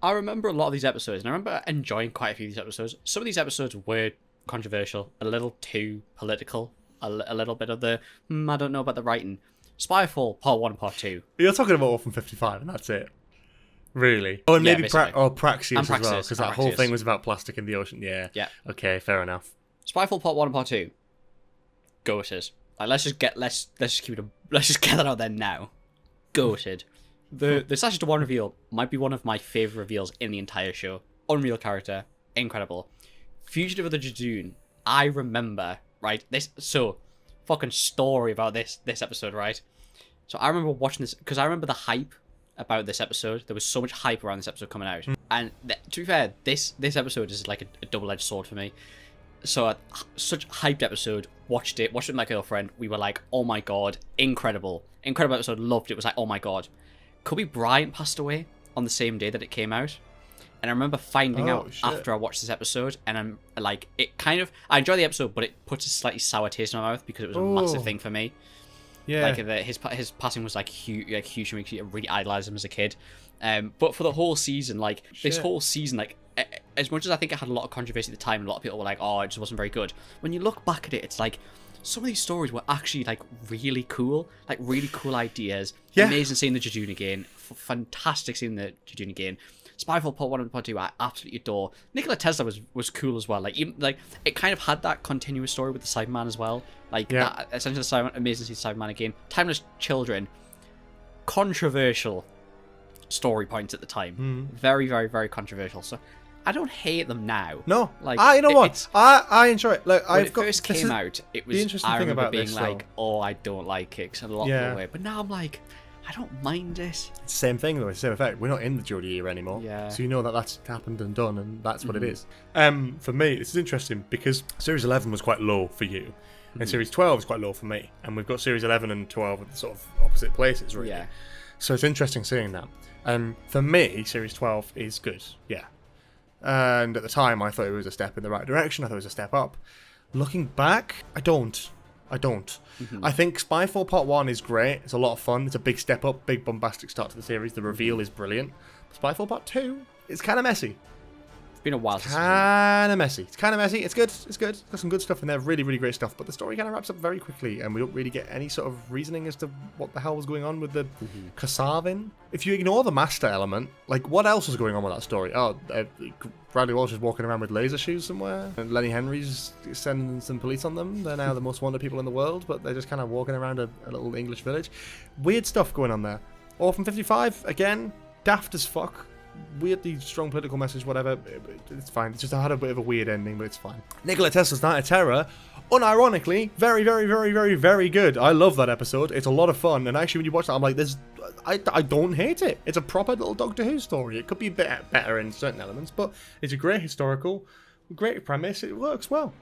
I remember a lot of these episodes, and I remember enjoying quite a few of these episodes. Some of these episodes were controversial, a little too political, a little bit of the, I don't know about the writing. Spyfall, Part 1 and Part 2. You're talking about Orphan 55, and that's it. Really? Oh, and maybe Praxeus as well, because that whole thing was about plastic in the ocean. Yeah. Okay, fair enough. Spyfall, Part 1 and Part 2. Goated. Like, let's just get that out there now. Goated. The Sasha Dewan reveal might be one of my favourite reveals in the entire show. Unreal character. Incredible. Fugitive of the Jadoon. I remember, right? Fucking story about this episode, right? So I remember watching this, because I remember the hype about this episode. There was so much hype around this episode coming out. And to be fair, this episode is like a double-edged sword for me. So such a hyped episode, watched it with my girlfriend. We were like, oh my god, incredible. Incredible episode, loved it. It was like, oh my god. Kobe Bryant passed away on the same day that it came out. And I remember finding out after I watched this episode, and I'm like, I enjoy the episode, but it puts a slightly sour taste in my mouth because it was a massive thing for me. Yeah. Like, his passing was huge for me. I really idolized him as a kid. But for the whole season, this whole season, as much as I think it had a lot of controversy at the time, a lot of people were like, oh, it just wasn't very good. When you look back at it, it's like, some of these stories were actually, like, really cool. Like, really cool ideas. Yeah. Amazing seeing the Jejune again. Fantastic seeing the Jejune again. Spyfall Part 1 and Part 2 I absolutely adore. Nikola Tesla was cool as well. Like, even, like, it kind of had that continuous story with the Cyberman as well. Like, that, essentially the Cyberman, amazing to see the Cyberman again. Timeless Children. Controversial story points at the time. Very, very, very controversial. So I don't hate them now. No, like you know what? I enjoy it. Like, when it first came out, it was. The interesting I thing remember about being this, like, "Oh, I don't like it," 'cause a lot of way. But now I'm like, I don't mind it. It's the same thing though. It's the same effect. We're not in the Jodie era anymore. Yeah. So you know that that's happened and done, and that's what it is. For me, this is interesting because Series 11 was quite low for you, and Series 12 is quite low for me, and we've got Series 11 and 12 at sort of opposite places, really. Yeah. So it's interesting seeing that. For me, Series 12 is good. Yeah. And at the time, I thought it was a step in the right direction. I thought it was a step up. Looking back, I don't. I think Spyfall Part 1 is great. It's a lot of fun. It's a big step up, big bombastic start to the series. The reveal is brilliant. Spyfall Part 2 is kind of messy. It's been a while since. Kind of messy. It's kind of messy. It's good. It's good. It's got some good stuff in there. Really, really great stuff. But the story kind of wraps up very quickly, and we don't really get any sort of reasoning as to what the hell was going on with the Kasavin. If you ignore the master element, like, what else was going on with that story? Oh, Bradley Walsh is walking around with laser shoes somewhere, and Lenny Henry's sending some police on them. They're now the most wanted people in the world, but they're just kind of walking around a little English village. Weird stuff going on there. Orphan 55, again, daft as fuck. Weirdly strong political message, whatever. It's fine. It's just I had a bit of a weird ending, but it's fine. Nikola Tesla's Night of Terror, unironically, very, very, very, very, very good. I love that episode. It's a lot of fun, and actually, when you watch that, I'm like, I don't hate it. It's a proper little Doctor Who story. It could be better in certain elements, but it's a great historical, great premise. It works well.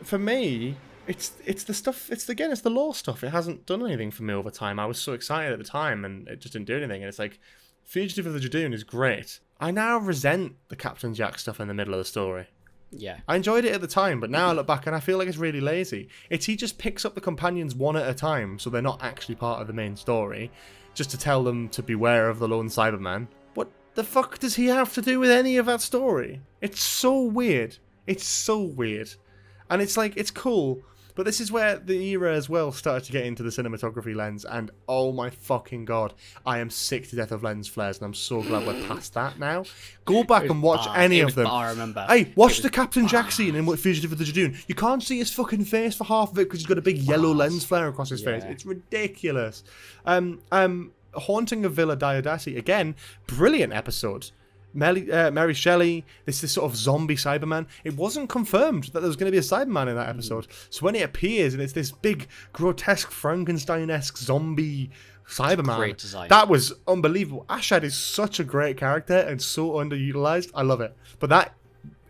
For me, it's the stuff. It's the lore stuff. It hasn't done anything for me over time. I was so excited at the time, and it just didn't do anything. And it's like, Fugitive of the Jejune is great. I now resent the Captain Jack stuff in the middle of the story. Yeah. I enjoyed it at the time, but now I look back and I feel like it's really lazy. He just picks up the companions one at a time, so they're not actually part of the main story, just to tell them to beware of the lone Cyberman. What the fuck does he have to do with any of that story? It's so weird. And it's like, it's cool. But this is where the era as well started to get into the cinematography lens, and oh my fucking god, I am sick to death of lens flares, and I'm so glad we're past that now. Go back and watch any of them. I remember. Hey, watch the Captain Jack scene in Fugitive of the Jejune. You can't see his fucking face for half of it because he's got a big yellow lens flare across his face. It's ridiculous. Haunting of Villa Diodati, again, brilliant episode. Mary Shelley, this sort of zombie Cyberman. It wasn't confirmed that there was going to be a Cyberman in that episode. So when it appears and it's this big, grotesque, Frankenstein-esque zombie Cyberman, great design. That was unbelievable. Ashad is such a great character and so underutilized. I love it. But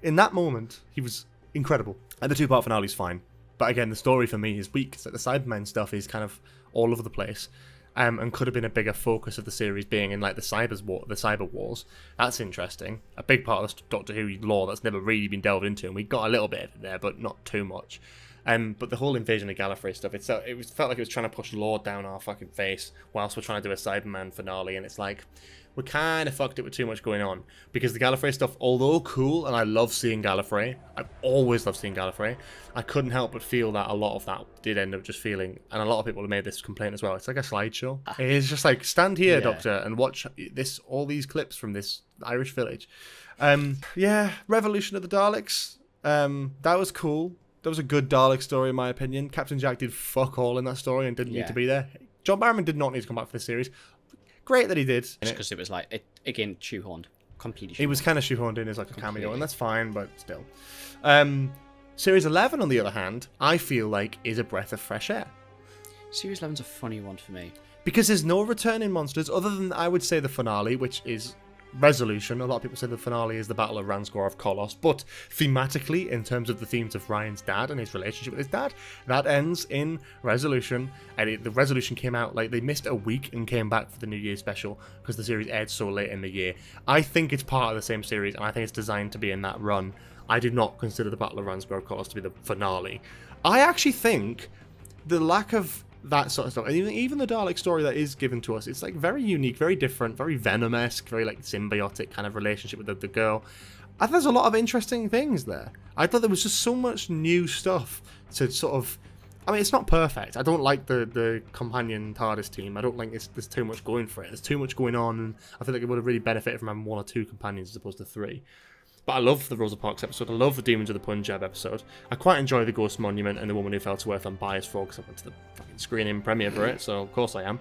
in that moment, he was incredible. And the two-part finale is fine. But again, the story for me is weak. So the Cyberman stuff is kind of all over the place. And could have been a bigger focus of the series being in like the cyber wars. That's interesting. A big part of this Doctor Who lore that's never really been delved into, and we got a little bit of it there, but not too much. But the whole invasion of Gallifrey stuff, felt like it was trying to push lore down our fucking face whilst we're trying to do a Cyberman finale, and it's like, we kind of fucked it with too much going on. Because the Gallifrey stuff, although cool, and I love seeing Gallifrey, I've always loved seeing Gallifrey, I couldn't help but feel that a lot of that did end up just feeling, and a lot of people have made this complaint as well, it's like a slideshow. It's just like, stand here, Doctor, and watch all these clips from this Irish village. Revolution of the Daleks, that was cool. That was a good Dalek story in my opinion. Captain Jack did fuck all in that story and didn't need to be there. John Barrowman did not need to come back for this series. Great that he did. Just because it was like, again, shoehorned. Completely shoehorned. It was kind of shoehorned in as like a cameo, and that's fine, but still. Series 11, on the other hand, I feel like is a breath of fresh air. Series 11's a funny one for me. Because there's no returning monsters, other than, I would say, the finale, which is Resolution. A lot of people say the finale is the Battle of Ranskor of Kolos, but thematically, in terms of the themes of Ryan's dad and his relationship with his dad, that ends in Resolution. And the Resolution came out, like, they missed a week and came back for the New Year special because the series aired so late in the year. I think it's part of the same series, and I think it's designed to be in that run. I did not consider the Battle of Ranskor of Kolos to be the finale. I actually think the lack of that sort of stuff. And even the Dalek story that is given to us, it's like very unique, very different, very Venom-esque, very like symbiotic kind of relationship with the girl. I think there's a lot of interesting things there. I thought there was just so much new stuff to sort of... I mean, it's not perfect. I don't like the companion TARDIS team. I don't think there's too much going for it. There's too much going on, and I feel like it would have really benefited from having 1 or 2 companions as opposed to 3. But I love the Rosa Parks episode. I love the Demons of the Punjab episode. I quite enjoy the Ghost Monument and the Woman Who Fell to Earth. I'm biased for because I went to the fucking screening premiere for it, so of course I am.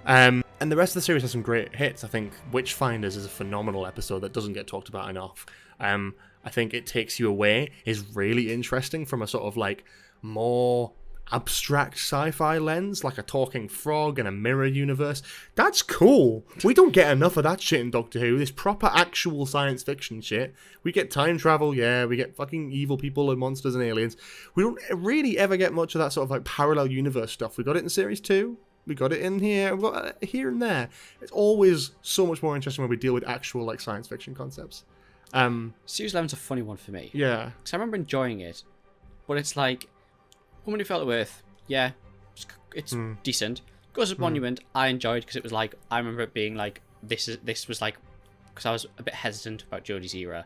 And the rest of the series has some great hits. I think Witchfinders is a phenomenal episode that doesn't get talked about enough. I think It Takes You Away is really interesting from a sort of like more abstract sci-fi lens, like a talking frog and a mirror universe. That's cool. We don't get enough of that shit in Doctor Who. This proper actual science fiction shit. We get time travel, yeah, we get fucking evil people and monsters and aliens. We don't really ever get much of that sort of like parallel universe stuff. We got it in series 2. We got it in here. We got it here and there. It's always so much more interesting when we deal with actual like science fiction concepts. Series 11's a funny one for me. Yeah. Because I remember enjoying it, but it's like Woman Who Fell to Earth, yeah, it's decent. Ghost Monument, I enjoyed because it was like, I remember it being like, this was like, because I was a bit hesitant about Jodie's era,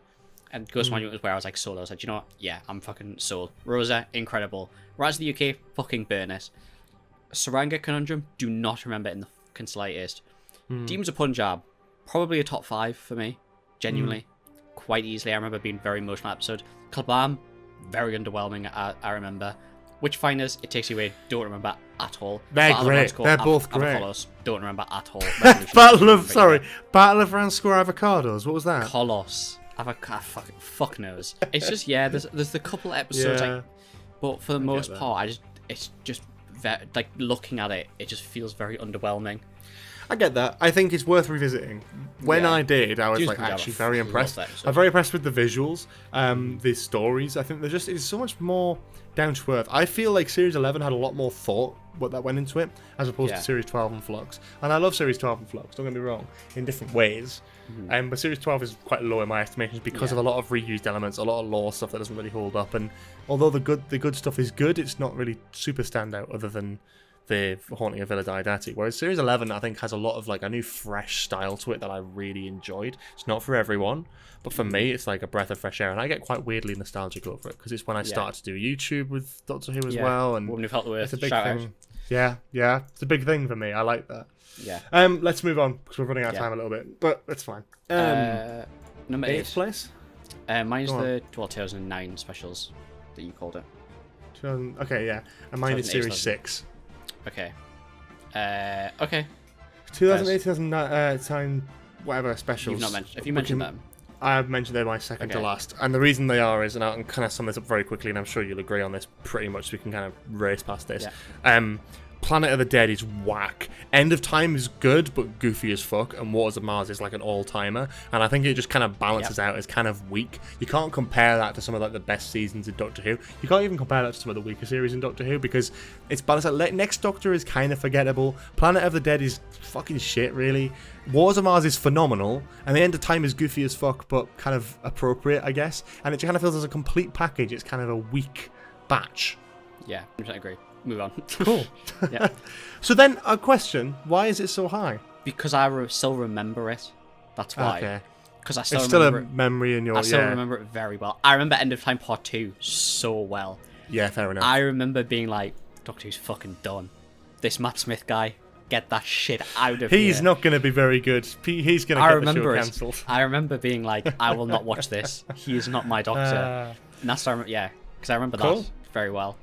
and Ghost Monument was where I was like sold. I was like, you know what, yeah, I'm fucking sold. Rosa, incredible. Rise of the UK, fucking burn it. Saranga Conundrum, do not remember it in the fucking slightest. Demons of Punjab, probably a top 5 for me, genuinely, quite easily. I remember being very emotional episode. Kalbam, very underwhelming, I remember. Witchfinders, It Takes You Away, don't remember at all. They're great. They're both great. Avocados, don't remember at all. Battle of Round Square Avocados. What was that? Kolos. Fuck knows. It's just, yeah, there's the couple episodes, Yeah. like, but for the most part, it's just like looking at it, it just feels very underwhelming. I get that. I think it's worth revisiting. When I did, I was like actually very impressed. I'm very impressed with the visuals, the stories. I think it's so much more down to earth. I feel like Series 11 had a lot more thought what that went into it, as opposed to Series 12 and Flux. And I love Series 12 and Flux, don't get me wrong, in different ways. But Series 12 is quite low in my estimations because of a lot of reused elements, a lot of lore stuff that doesn't really hold up. And although the good stuff is good, it's not really super standout other than the Haunting of Villa Diodati. Whereas Series 11, I think, has a lot of like a new fresh style to it that I really enjoyed. It's not for everyone, but for me, it's like a breath of fresh air, and I get quite weirdly nostalgic over it because it's when I started to do YouTube with Doctor Who as well, and Woman Who Fell to Earth, it's a big thing. Yeah, it's a big thing for me. I like that. Yeah. Let's move on because we're running out of time a little bit, but it's fine. Number 8. 8th place. Mine's the 2009 specials that you called it. Okay, yeah, and mine is Series 6. Okay. Okay. 2008, 2009, whatever specials. You've not mentioned. Have you mentioned them? I have mentioned they're my second to last, and the reason they are is, and I can kind of sum this up very quickly, and I'm sure you'll agree on this pretty much, so we can kind of race past this. Yeah. Planet of the Dead is whack. End of Time is good, but goofy as fuck, and Waters of Mars is like an all-timer, and I think it just kind of balances out as kind of weak. You can't compare that to some of like the best seasons in Doctor Who. You can't even compare that to some of the weaker series in Doctor Who, because it's balanced out. Next Doctor is kind of forgettable. Planet of the Dead is fucking shit, really. Waters of Mars is phenomenal, and the End of Time is goofy as fuck, but kind of appropriate, I guess. And it kind of feels as a complete package. It's kind of a weak batch. Yeah, I agree. Move on. Cool. Yeah. So then, a question: why is it so high? Because I still remember it. That's why. Okay. Because I still it's remember still a memory in your. I still remember it very well. I remember End of Time Part 2 so well. Yeah, fair enough. I remember being like, Doctor Who's fucking done. This Matt Smith guy, get that shit out of here. He's not going to be very good. He's going to get the show cancelled. I remember being like, I will not watch this. He is not my Doctor. And that's because I remember that very well.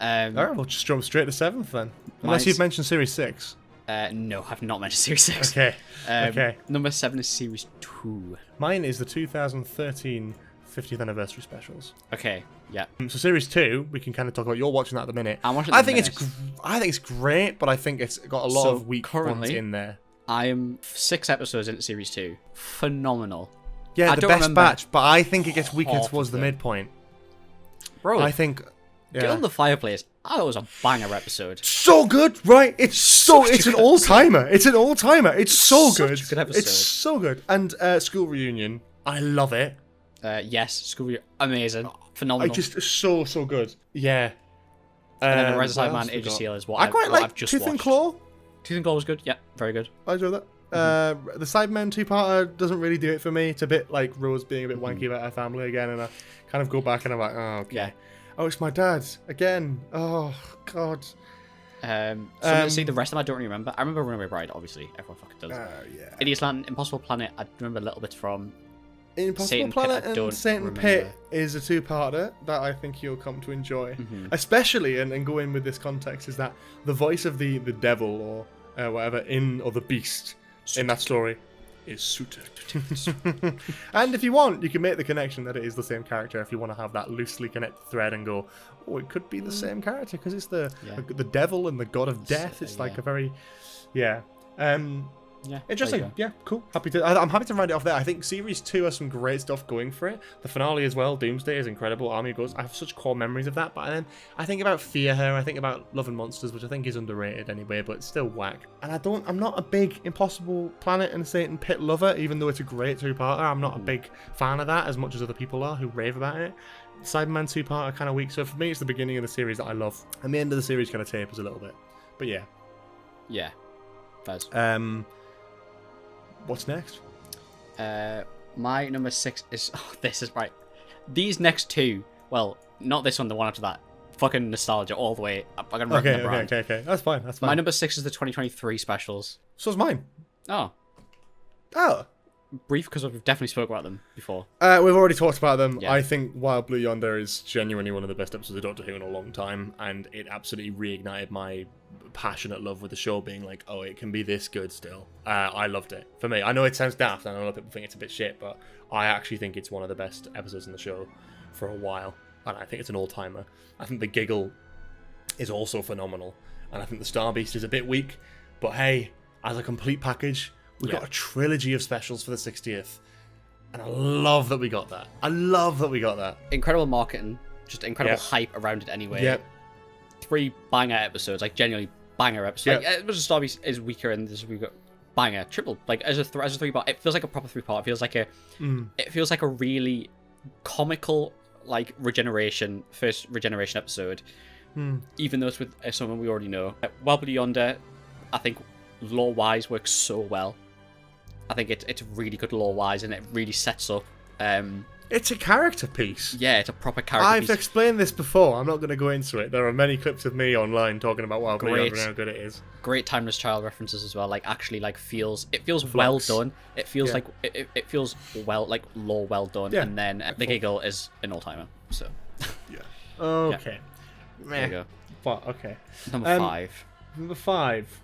Alright, we'll just jump straight to 7th then. Unless you've mentioned Series 6. No, I've not mentioned Series 6. Okay. Okay. Number 7 is Series 2. Mine is the 2013 50th anniversary specials. Okay, yeah. So Series 2, we can kind of talk about. You're watching that at the minute. I'm watching I think it's great, but I think it's got a lot of weak ones in there. I am 6 episodes into Series 2. Phenomenal. Yeah, the best batch, but I think it gets weaker towards the midpoint. Bro, I think... Get on the Fireplace. I thought it was a banger episode. So good, right? It's an all-timer. It's an all-timer. It's so good. Such a good episode. It's so good. And School Reunion, I love it. Yes, School Reunion, amazing, phenomenal. So good. Yeah. And then the Rise of what Cyberman else we Age of got? Steel is what I quite like I've just Tooth and watched. Claw. Tooth and Claw was good. Yeah, very good. I enjoy that. The Cybermen 2-parter doesn't really do it for me. It's a bit like Rose being a bit wanky about her family again, and I kind of go back and I'm like, oh, okay. Yeah. Oh, it's my dad again. Oh, God. So see, the rest of them I don't really remember. I remember Runaway Bride, obviously. Everyone fucking does. Yeah. Idiot's Land, Impossible Planet, I remember a little bit from. Impossible Satan Planet Pit, I and don't Satan remember. Pit is a 2-parter that I think you'll come to enjoy. Especially, and go in with this context, is that the voice of the devil or whatever or the beast in that story is Sutek. And if you want, you can make the connection that it is the same character if you want to have that loosely connected thread and go, oh, it could be the same character because it's the devil and the god of death. It's like a very, yeah. Interesting. Yeah, cool. I'm happy to round it off there. I think Series 2 has some great stuff going for it. The finale as well, Doomsday, is incredible. Army Goes. I have such core memories of that. But then I think about Fear Her. I think about Love and Monsters, which I think is underrated anyway, but it's still whack. And I'm not a big Impossible Planet and Satan Pit lover, even though it's a great 2-parter. I'm not a big fan of that as much as other people are who rave about it. Cyberman 2-parter kind of weak. So for me, it's the beginning of the series that I love. And the end of the series kind of tapers a little bit. But yeah. Yeah. That's... What's next? My number 6 is... Oh, this is right. These next two... Well, not this one, the one after that. Fucking nostalgia all the way. I'm going to write them around. Okay. That's fine. My number 6 is the 2023 specials. So's mine. Oh. Brief, because we've definitely spoke about them before. We've already talked about them. Yeah. I think Wild Blue Yonder is genuinely one of the best episodes of Doctor Who in a long time, and it absolutely reignited my passionate love with the show being like, oh, it can be this good still. I loved it. For me, I know it sounds daft, and I know people think it's a bit shit, but I actually think it's one of the best episodes in the show for a while, and I think it's an all-timer. I think the giggle is also phenomenal, and I think the Star Beast is a bit weak, but hey, as a complete package, we got a trilogy of specials for the 60th, and I love that we got that. Incredible marketing, just incredible hype around it anyway. Yep. 3 banger episodes, like genuinely banger episodes. Yep. Like, it Star Beast is weaker, and this we've got banger, triple. Like as a 3-part, it feels like a proper 3-part. It feels like a really comical like first regeneration episode. Even though it's with someone we already know. Wild Blue Yonder, I think lore-wise works so well. I think it's really good lore-wise, and it really sets up. It's a character piece. Yeah, it's a proper character piece. I've explained this before. I'm not going to go into it. There are many clips of me online talking about Wild Blue Yonder and how good it is. Great timeless child references as well. Like actually, like feels Flux. well done. It feels like it feels well, like lore well done. Yeah. And then the giggle is an all-timer. So. Yeah. Okay. Yeah. There you go. But okay. Number 5. Number 5.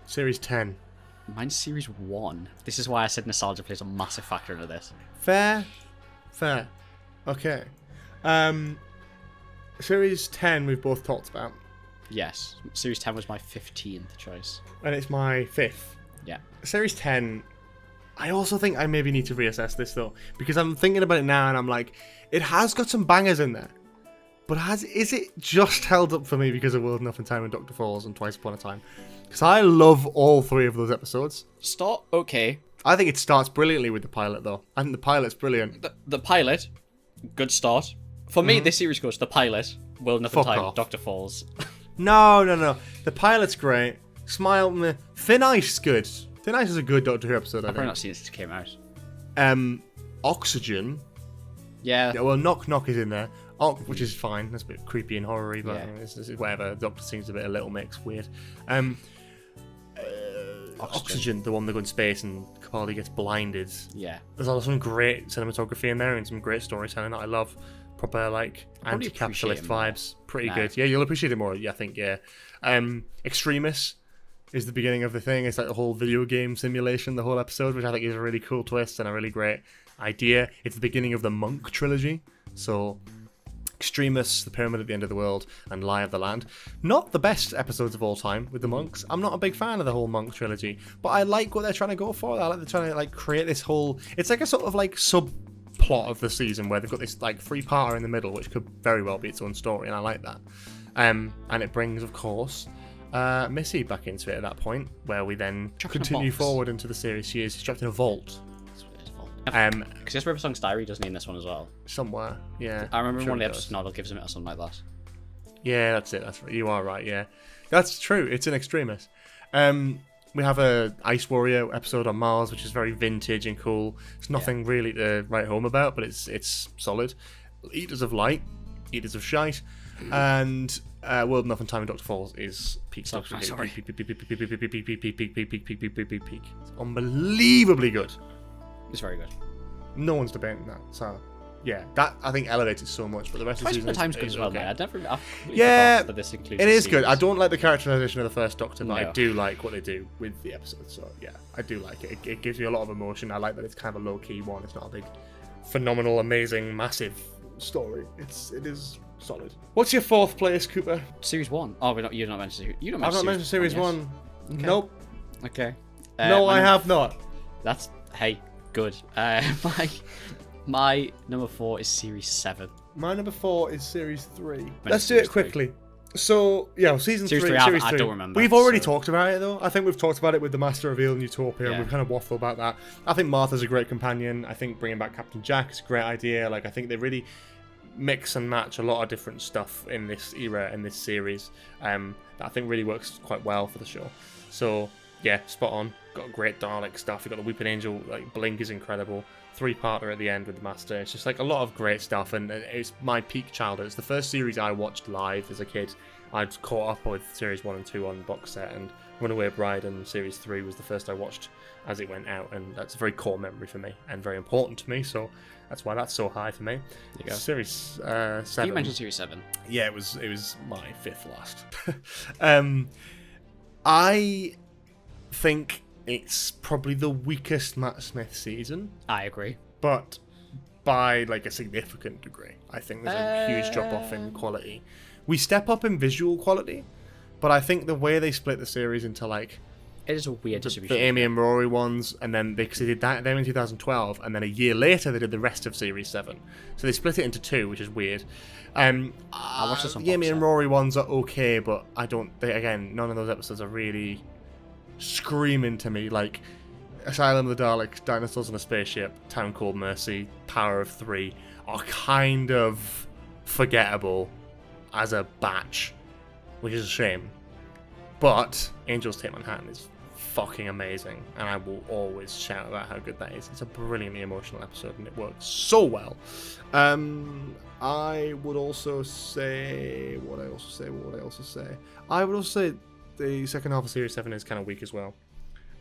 Series 10. Mine's Series 1. This is why I said nostalgia plays a massive factor into this. Fair. Okay. Series 10 we've both talked about. Yes. Series 10 was my 15th choice. And it's my 5th. Yeah. Series 10, I also think I maybe need to reassess this though. Because I'm thinking about it now and I'm like, it has got some bangers in there. But is it just held up for me because of World Enough in Time and Dr. Falls and Twice Upon a Time? Because I love all 3 of those episodes. Start okay. I think it starts brilliantly with the pilot, though. I think the pilot's brilliant. The pilot, good start. For me, this series goes the pilot, World Enough in Time, off. Dr. Falls. No. The pilot's great. Smile. Meh. Thin Ice is good. Thin Ice is a good Doctor Who episode, I've probably not seen it since it came out. Oxygen. Yeah. Well, Knock Knock is in there. Which is fine. That's a bit creepy and horror-y, but it's whatever. The Doctor seems a little mix. Weird. Oxygen, the one that go in space and Capaldi gets blinded. Yeah. There's also some great cinematography in there and some great storytelling that I love. Proper, like, anti-capitalist vibes. Pretty good. Yeah, you'll appreciate it more, I think, yeah. Extremis is the beginning of the thing. It's like the whole video game simulation, the whole episode, which I think is a really cool twist and a really great idea. It's the beginning of the Monk trilogy. So... Extremis, The Pyramid at the End of the World, and Lie of the Land. Not the best episodes of all time with the monks. I'm not a big fan of the whole monk trilogy, but I like what they're trying to go for. I like they're trying to like create this whole. It's like a sort of like subplot of the season where they've got this like 3-parter in the middle, which could very well be its own story, and I like that. And it brings, of course, Missy back into it at that point, where we then continue forward into the series. She's trapped in a vault. Because yes, River Song's Diary doesn't in this one as well. Somewhere, yeah. I remember one of the episodes, Noddle gives him it or something like that. Yeah, that's it. That's right. You are right. Yeah, that's true. It's an extremist. We have a Ice Warrior episode on Mars, which is very vintage and cool. It's nothing really to write home about, but it's solid. Eaters of Light, Eaters of Shite, and World Enough and Time and Doctor Falls is peak. Sorry. Peak. It's unbelievably good. It's very good. No one's debating that. So yeah, that I think elevates it so much. But the rest of the season time's good is as well, okay. man. I completely Yeah, forgot that this includes it is the good. I series. don't like the characterization of the first Doctor, but I No. do like what they do with the episode. So yeah, I do like it. It gives me a lot of emotion. I like that it's kind of a low-key one. It's not a big, phenomenal, amazing, massive story. It is solid. What's your fourth place, Cooper? Series 1. Oh, you're not mentioned. You don't I've not mentioned Series yes. 1. Okay. Nope. Okay. No, my I num- have not. That's hey, good. My number 4 is Series 7. My number 4 is Series 3. When Let's is do it Series 3? quickly. So, yeah, Season Series 3, 3, Series I 3. don't remember, We've already so- talked about it, though. I think we've talked about it with the Master Reveal and Utopia, and Yeah. we've kind of waffled about that. I think Martha's a great companion. I think bringing back Captain Jack is a great idea. Like, I think they really mix and match a lot of different stuff in this era, in this series, that I think really works quite well for the show. So, yeah, spot on. Got great Dalek stuff. You've got the Weeping Angel, like, Blink is incredible. 3-parter at the end with the Master. It's just like a lot of great stuff, and it's my peak childhood. It's the first series I watched live as a kid. I'd caught up with Series 1 and 2 on box set, and Runaway Bride and Series 3 was the first I watched as it went out, and that's a very core memory for me and very important to me, so that's why that's so high for me. There you go. Series 7. You mentioned Series 7. Yeah, it was my 5th last. I think it's probably the weakest Matt Smith season, I agree. but by like a significant degree. I think there's a huge drop off in quality. We step up in visual quality, but I think the way they split the series into like It is a weird the distribution. Amy and Rory ones, and then because they did that them in 2012, and then a year later they did the rest of Series 7. So they split it into 2, which is weird. I watched this on The Amy box and set. Rory ones are okay, but I don't. Again, none of those episodes are really screaming to me. Like Asylum of the Daleks, Dinosaurs on a Spaceship, Town Called Mercy, Power of 3 are kind of forgettable as a batch, which is a shame. But Angels Take Manhattan is fucking amazing, and I will always shout about how good that is. It's a brilliantly emotional episode, and it works so well. I would also say... What would I also say? I would also say the second half of Series 7 is kind of weak as well.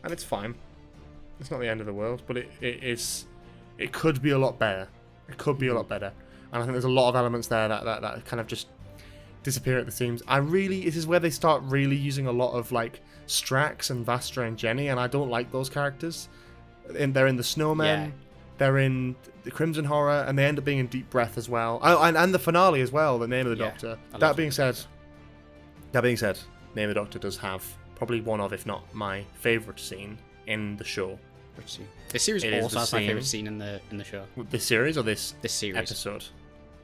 And it's fine. It's not the end of the world, but it could be a lot better. It could be a lot better. And I think there's a lot of elements there that kind of just disappear at the seams. This is where they start really using a lot of like Strax and Vastra and Jenny, and I don't like those characters. They're in the Snowmen, Yeah. they're in the Crimson Horror, and they end up being in Deep Breath as well. Oh, and the finale as well, the Name of the Yeah, Doctor. I love That being said, Name of the Doctor does have probably one of, if not my favourite scene in the show. Which scene? This series It is also the has my favorite scene. scene in the show. This series or this This series. episode?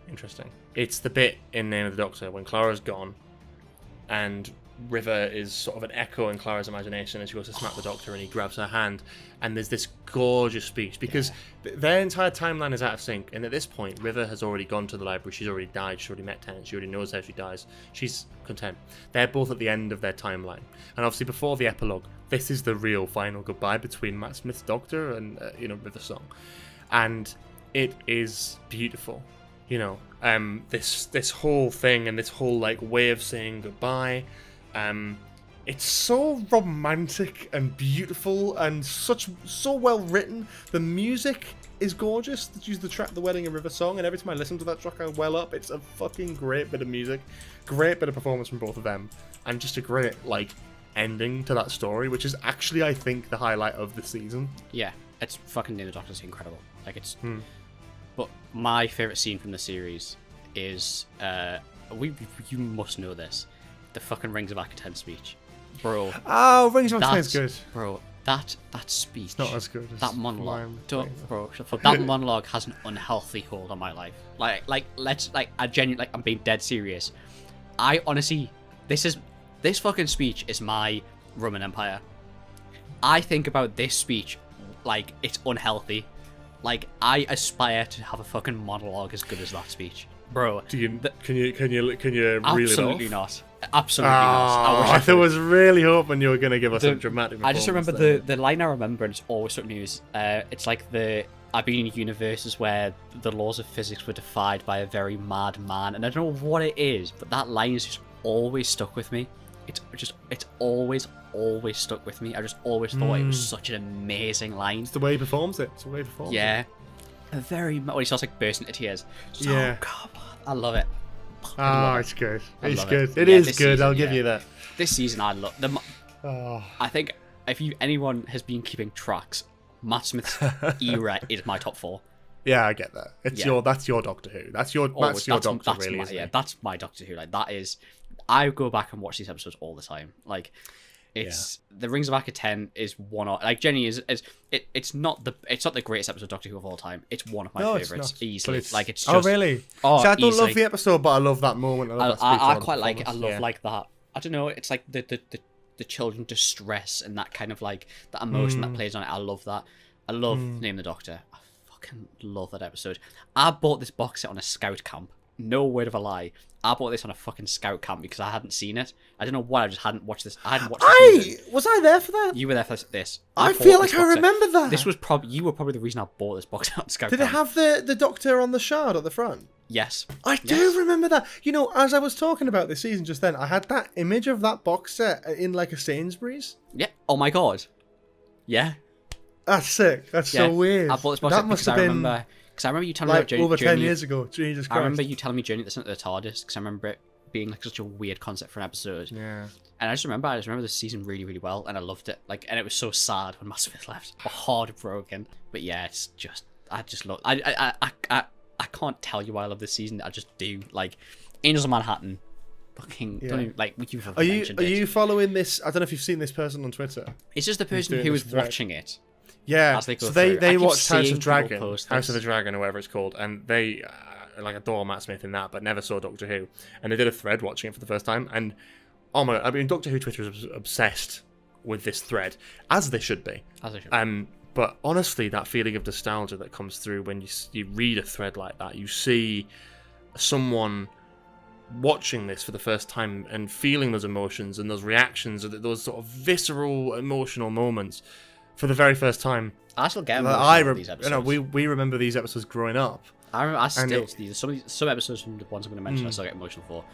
Interesting. It's the bit in Name of the Doctor when Clara's gone and River is sort of an echo in Clara's imagination as she goes to smack the Doctor and he grabs her hand, and there's this gorgeous speech because their entire timeline is out of sync, and at this point River has already gone to the library, she's already died, she's already met Tennant, she already knows how she dies, she's content. They're both at the end of their timeline, and obviously before the epilogue this is the real final goodbye between Matt Smith's Doctor and River Song, and it is beautiful. This whole thing and this whole like way of saying goodbye, it's so romantic and beautiful and so well written. The music is gorgeous. Let's use the track "The Wedding and River Song," and every time I listen to that track I well up. It's a fucking great bit of music, great bit of performance from both of them, and just a great like ending to that story, which is actually I think the highlight of the season. Yeah, it's fucking Name of the Doctor's incredible. Like it's. But my favorite scene from the series is you must know this, the fucking Rings of Akaten speech, bro. Oh, Rings of That's Akaten's good. bro. That speech. It's not as good as that monologue. mine. Bro, shut the fuck. That monologue has an unhealthy hold on my life. I'm being dead serious. I honestly, this fucking speech is my Roman Empire. I think about this speech like it's unhealthy. Like, I aspire to have a fucking monologue as good as that speech. bro. Can you reel it off? Absolutely not. Absolutely not. I was really hoping you were going to give us a dramatic. I just remember the line I remember, and it's always struck me as it's like I've been in universes where the laws of physics were defied by a very mad man, and I don't know what it is, but that line is just always stuck with me. It's always stuck with me. I just always thought it was such an amazing line. It's the way he performs it. Yeah. A very when he starts like bursting into tears. Yeah. Come on. I love it. It's good. It's good. It is good. I'll give you that. This season I love them. I think if anyone has been keeping tracks, Matt Smith's era is my top 4. Yeah, I get that. That's your Doctor Who. That's your Doctor, really. That's my Doctor Who. Like that is. I go back and watch these episodes all the time. Like, the Rings of Akaten is one of Jenny is it's not the greatest episode of Doctor Who of all time. It's one of my favorites easily. Like it's just, really. See, I don't love the episode, but I love that moment. I quite like it. I love like that. I don't know. It's like the children distress and that kind of like that emotion that plays on it. I love that. I love Name the Doctor. I fucking love that episode. I bought this box set on a scout camp. No word of a lie. I bought this on a fucking scout camp because I hadn't seen it. I don't know why. I just hadn't watched this. I hadn't watched this. Was I there for that? You were there for this. I feel like I remember that. This was you were probably the reason I bought this box on scout camp. Did it have the Doctor on the shard at the front? Yes. I do remember that. You know, as I was talking about this season just then, I had that image of that box set in like a Sainsbury's. Yeah. Oh my god. Yeah. That's sick. That's so weird. I bought this box set because I remember you telling me about Journey. Over 10 years ago. Jesus Christ. I remember you telling me Journey at the Centre of the TARDIS because I remember it being like such a weird concept for an episode. Yeah. And I just remember the season really, really well, and I loved it. Like, and it was so sad when Matt Smith left, heartbroken. But yeah, it's just I just love. I can't tell you why I love this season. I just do. Like, Angels of Manhattan. Fucking don't even, like you've mentioned it. Are you following this? I don't know if you've seen this person on Twitter. It's just the person who is watching it. Yeah, as they go so through. they watched House of the Dragon, or whatever it's called, and they like adore Matt Smith in that, but never saw Doctor Who. And they did a thread watching it for the first time, and oh my! I mean, Doctor Who Twitter is obsessed with this thread, as they should be. As they should be. But honestly, that feeling of nostalgia that comes through when you read a thread like that, you see someone watching this for the first time and feeling those emotions and those reactions, those sort of visceral, emotional moments for the very first time. I still get emotional these episodes. We remember these episodes growing up. I still some episodes from the ones I'm going to mention I still get emotional for.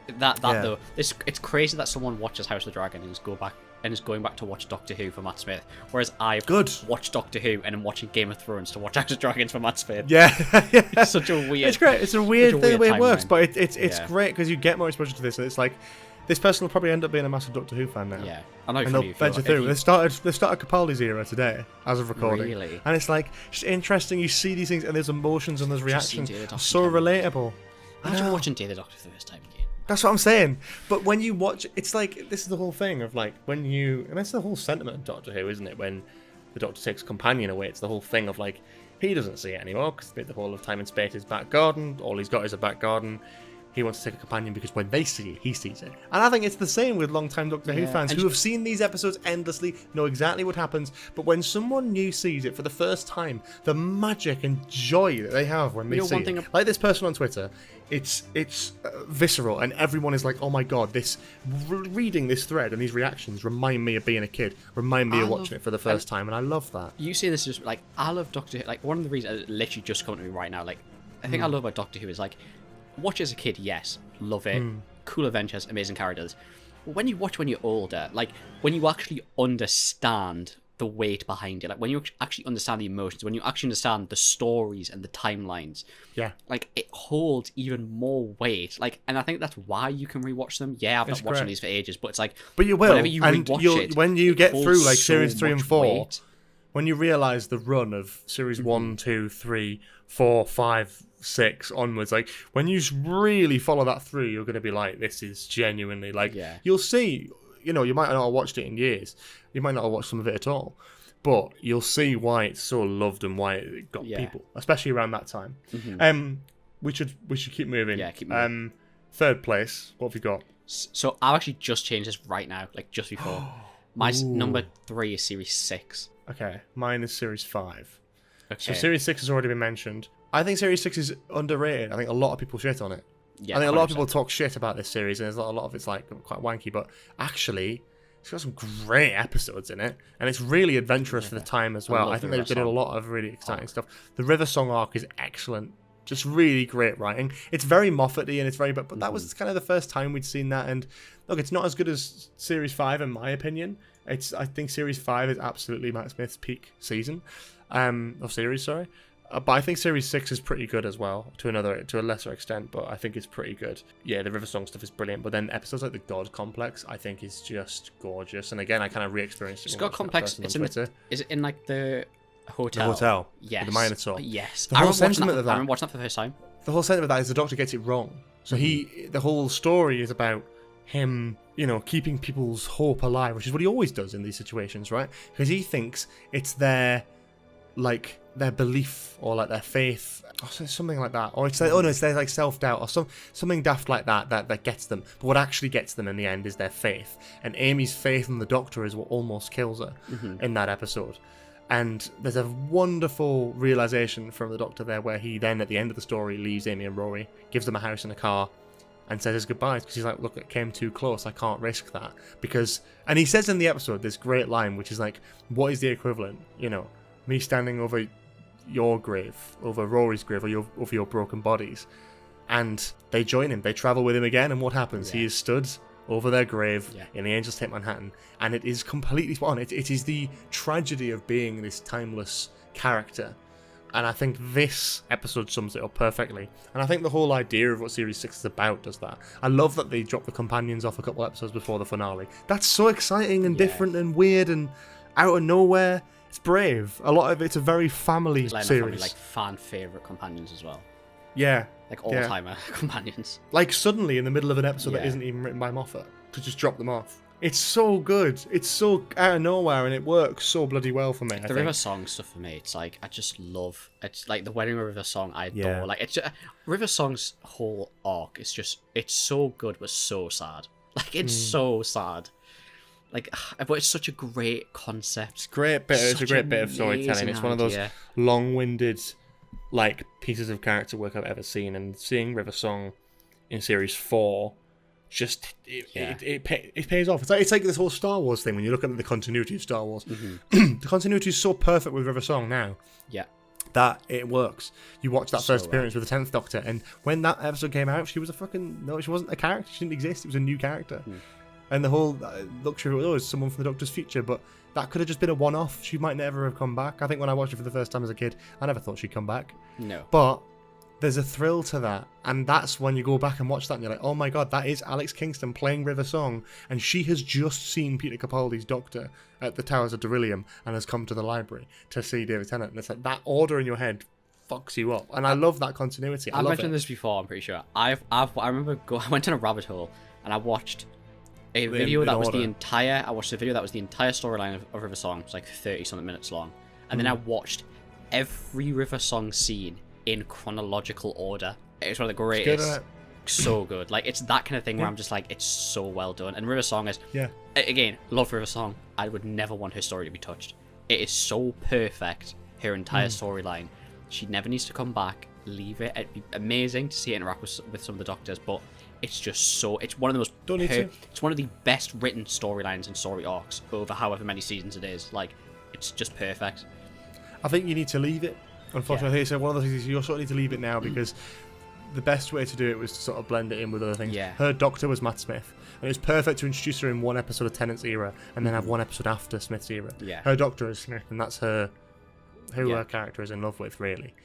Though, it's crazy that someone watches House of the Dragon and is going back to watch Doctor Who for Matt Smith, whereas I watched Doctor Who and am watching Game of Thrones to watch House of Dragons for Matt Smith. Yeah, it's such a weird. It's great. It's a weird thing the way it works, but it's great because you get more exposure to this, and it's like this person will probably end up being a massive Doctor Who fan now. Yeah, I know. And they'll venture through. They started Capaldi's era today, as of recording. Really? And it's like just interesting. You see these things, and there's emotions and there's reactions. So relatable. Imagine watching Day the Doctor for the first time again. That's what I'm saying. But when you watch, it's like this is the whole thing of like and that's the whole sentiment of Doctor Who, isn't it? When the Doctor takes a companion away, it's the whole thing of like he doesn't see it anymore because the whole of time and space is back garden. All he's got is a back garden. He wants to take a companion because when they see it, he sees it. And I think it's the same with long-time Doctor Who fans who have seen these episodes endlessly, know exactly what happens, but when someone new sees it for the first time, the magic and joy that they have when they see it. Like this person on Twitter, it's visceral, and everyone is like, oh my god, reading this thread and these reactions remind me of being a kid, remind me of watching it for the first time, and I love that. You say this just like, I love Doctor Who, like one of the reasons, literally just coming to me right now, like, I think I love about Doctor Who is like, watch as a kid, yes, love it, cool adventures, amazing characters. But when you watch when you're older, like when you actually understand the weight behind it, like when you actually understand the emotions, when you actually understand the stories and the timelines, like it holds even more weight. Like, and I think that's why you can rewatch them. Yeah, I've not watched these for ages, but it's like, but you will, whenever you rewatch it, when you get through like series 3 and 4. Weight. When you realise the run of series 1, 2, 3, 4, 5, 6 onwards, like when you really follow that through, you're going to be like, this is genuinely like, you'll see, you might not have watched it in years, you might not have watched some of it at all, but you'll see why it's so loved and why it got people, especially around that time. We should keep moving. Yeah, keep moving. Third place, what have you got? So I've actually just changed this right now, like just before. My number 3 is series 6. Okay, mine is series 5. So Okay. Series 6 has already been mentioned. I think Series 6 is underrated. I think a lot of people shit on it. Yeah, I think a lot of 100%. people talk shit about this series, and there's a lot of it's like quite wanky, but actually, it's got some great episodes in it, and it's really adventurous for the time as well. love I think the they've done a River lot of really exciting stuff. The River Song arc is excellent. Just really great writing. It's very Moffat-y and it's very, but that was kind of the first time we'd seen that. And look, it's not as good as Series 5 in my opinion. I think Series 5 is absolutely Matt Smith's peak season, of series, sorry. But I think Series 6 is pretty good as well, to a lesser extent, but I think it's pretty good. Yeah, the River Song stuff is brilliant, but then episodes like the God Complex, I think is just gorgeous. And again, I kind of re-experienced it. It's God Complex. It's in the, is it in like the hotel? The hotel. Yes. With the Minotaur. Yes. The whole sentiment of that. I remember watching that for the first time. The whole sentiment of that is the Doctor gets it wrong. So the whole story is about him, keeping people's hope alive, which is what he always does in these situations, right? Because he thinks it's their belief or like their faith, or something like that, or it's their like self-doubt or something daft like that gets them. But what actually gets them in the end is their faith, and Amy's faith in the Doctor is what almost kills her in that episode. And there's a wonderful realization from the Doctor there, where he then at the end of the story leaves Amy and Rory, gives them a house and a car, and says his goodbyes, because he's like, look, it came too close, I can't risk that. And he says in the episode this great line, which is like, what is the equivalent, me standing over your grave, over Rory's grave, or over your broken bodies? And they join him, they travel with him again, and what happens? He is stood over their grave in the Angels Take Manhattan, and it is completely spot on. It is the tragedy of being this timeless character, and I think this episode sums it up perfectly. And I think the whole idea of what Series 6 is about does that. I love that they dropped the companions off a couple episodes before the finale. That's so exciting and different and weird and out of nowhere. It's brave. A lot of it's a very family series. Like fan favorite companions as well. Yeah. Like all-timer companions. Like suddenly in the middle of an episode that isn't even written by Moffat, to just drop them off. It's so good. It's so out of nowhere, and it works so bloody well for me. The River Song stuff for me, it's like I just love. It's like the Wedding River Song. I adore. Yeah. Like it's just, River Song's whole arc. It's so good, but so sad. Like it's so sad. Like, but it's such a great concept. It's a great bit of storytelling. It's one of those long-winded, like, pieces of character work I've ever seen. And seeing River Song in Series 4, just it pays off. It's like this whole Star Wars thing. When you look at the continuity of Star Wars, the continuity is so perfect with River Song now. Yeah. That it works. You watch that first appearance with the 10th Doctor, and when that episode came out, she was she wasn't a character. She didn't exist. It was a new character. And the whole luxury was someone from the Doctor's future, but that could have just been a one-off. She might never have come back. I think when I watched it for the first time as a kid, I never thought she'd come back. No. But there's a thrill to that, and that's when you go back and watch that, and you're like, oh my god, that is Alex Kingston playing River Song, and she has just seen Peter Capaldi's Doctor at the Towers of Darillium and has come to the library to see David Tennant. And it's like that order in your head fucks you up, and I love that continuity. I've mentioned this before, I'm pretty sure. I remember I went in a rabbit hole and I watched a video that was the entire storyline of River Song. It's like 30-something minutes long. And then I watched every River Song scene in chronological order. It's one of the greatest. So good. Like, it's that kind of thing where I'm just like, it's so well done. And River Song is, again, love River Song. I would never want her story to be touched. It is so perfect, her entire storyline. She never needs to come back. Leave it. It'd be amazing to see her interact with some of the Doctors, but it's just so, it's one of the most it's one of the best written storylines and story arcs over however many seasons it is. Like, it's just perfect. I think you need to leave it. Unfortunately, so one of the things is you sort of need to leave it now, because the best way to do it was to sort of blend it in with other things. Her Doctor was Matt Smith, and it's perfect to introduce her in one episode of Tennant's era and then have one episode after Smith's era. Her Doctor is Smith, and that's her character is in love with, really.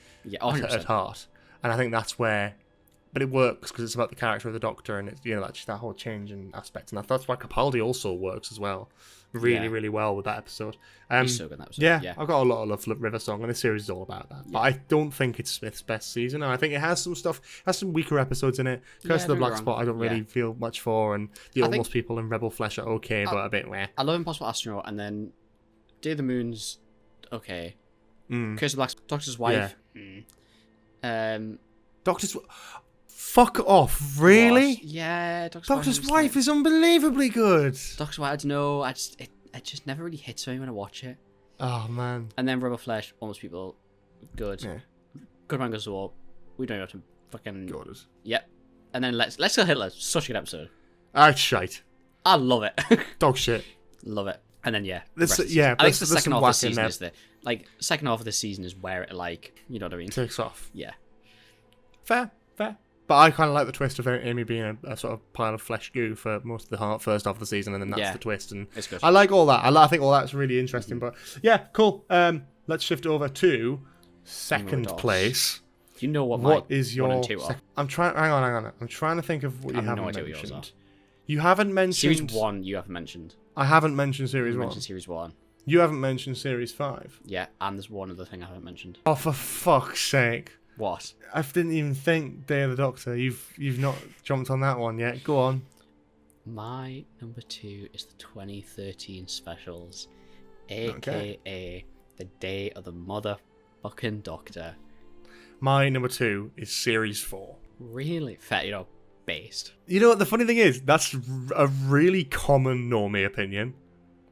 At heart. And I think that's where, but it works because it's about the character of the Doctor, and it's, that's that whole change in aspect, and that's why Capaldi also works as well, really well with that episode. He's so good in that episode. I've got a lot of love for River Song, and this series is all about that. But I don't think it's Smith's best season, and I think it has some stuff, has some weaker episodes in it. Curse of the Black Spot I don't really feel much for, and the Almost People and Rebel Flesh are okay, but a bit meh. I love Impossible Astronaut, and then Day of the Moon's okay. Curse of the Black Spot, Doctor's Wife. Doctor's... Fuck off, really? Yeah, Doctor's Wife is unbelievably good. Doctor's Wife, I don't know, it just never really hits me when I watch it. Oh, man. And then Rubber Flesh, Almost People, Good. Yeah. Good man goes to war. We don't have to fucking... Gorgeous. Yep. And then Let's Kill Hitler. Such a good episode. Ah, shite. I love it. Dog shit. Love it. And then, yeah. This, I think there's the second some half of the whack in season there. is the... Like, second half of the season is where it, like... You know what I mean? Takes off. Yeah. Fair. But I kind of like the twist of Amy being a sort of pile of flesh goo for most of the first half of the season, and then that's the twist. And it's good. I like all that. I think all that's really interesting. But yeah, cool. Let's shift over to second place. Do you know what is your? 1 and 2 are? I'm trying. Hang on. I'm trying to think of what you haven't no idea mentioned. what yours are. You haven't mentioned Series 1. You haven't mentioned. I haven't mentioned Series 1. Mentioned Series 1. You haven't mentioned Series 5. Yeah, and there's one other thing I haven't mentioned. Oh, for fuck's sake! What? I didn't even think Day of the Doctor. You've not jumped on that one yet. Go on. My number 2 is the 2013 specials, aka the Day of the Motherfucking Doctor. My number 2 is Series 4. Really? Fair, based. You know what the funny thing is? That's a really common normie opinion.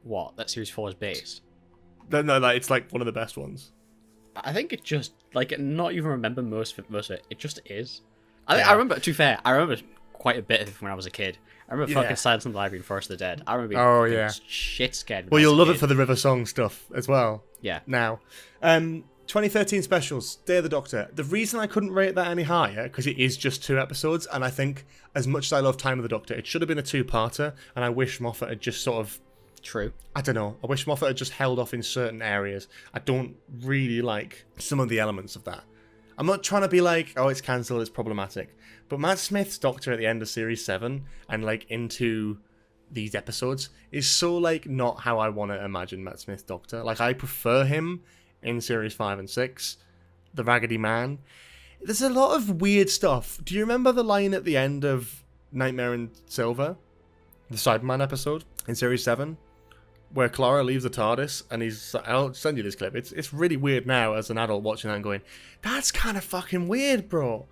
What? That Series 4 is based? No, it's like one of the best ones. I think it just, like, not even remember most of it. It just is. I remember, to be fair, I remember quite a bit of it when I was a kid. I remember fucking Silence in the Library and Forest of the Dead. I remember being shit scared. Well, you'll love it for the River Song stuff as well. Yeah. Now, 2013 specials, Day of the Doctor. The reason I couldn't rate that any higher, because it is just 2 episodes, and I think, as much as I love Time of the Doctor, it should have been a 2-parter, and I wish Moffat had just sort of... True. I don't know. I wish Moffat had just held off in certain areas. I don't really like some of the elements of that. I'm not trying to be like, oh, it's cancelled, it's problematic. But Matt Smith's Doctor at the end of Series 7 and, like, into these episodes is so, like, not how I want to imagine Matt Smith's Doctor. Like, I prefer him in Series 5 and 6, the Raggedy Man. There's a lot of weird stuff. Do you remember the line at the end of Nightmare in Silver? The Cyberman episode in Series 7? Where Clara leaves the TARDIS and he's like, I'll send you this clip. It's really weird now as an adult watching that and going, that's kind of fucking weird, bro.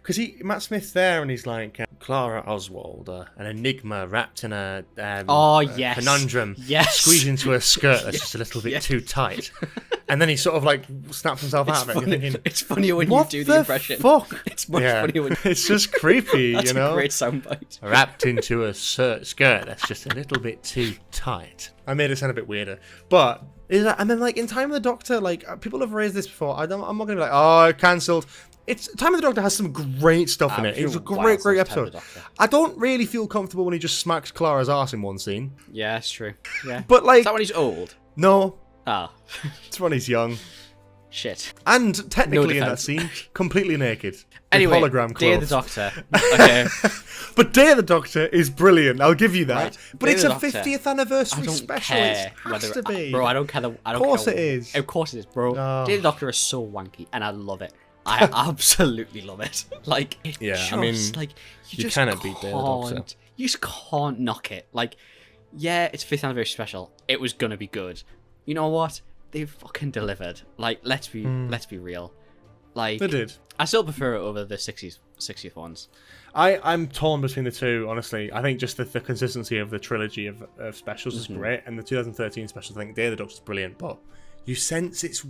Because Matt Smith's there and he's like, Clara Oswald, an enigma wrapped in a conundrum, squeezed into a skirt that's just a little bit too tight. And then he sort of like snaps himself out of it. And you're thinking, it's funnier when you do the impression. Fuck? It's much funnier when it's just creepy, that's you know? a great soundbite. Wrapped into a skirt that's just a little bit too tight. I made it sound a bit weirder. But, and then like in Time of the Doctor, like people have raised this before. I'm not going to be like, oh, cancelled. Time of the Doctor has some great stuff in it. It's a great episode. I don't really feel comfortable when he just smacks Clara's ass in one scene. Yeah, that's true. Yeah. But like, is that when he's old? No. Ah. It's when he's young. Shit. And technically in that scene, completely naked. Anyway, hologram clothes. Day of the Doctor. Okay. But Day of the Doctor is brilliant. I'll give you that. Right. But Day it's a of the Doctor. 50th anniversary I don't special. care It has to be. Bro, I don't care. Of course it is. Of course it is, bro. Oh. Day of the Doctor is so wanky, and I love it. I absolutely love it. Like, it just, I mean, like, you just cannot beat Day of the Doctor. You just can't knock it. Like, yeah, it's 5th anniversary special. It was gonna be good. You know what? They fucking delivered. Like, let's be real. Like, They did. I still prefer it over the 60th ones. I'm torn between the two, honestly. I think just the consistency of the trilogy of specials is great, and the 2013 special, I think Day of the Doctor is brilliant, but you sense it's...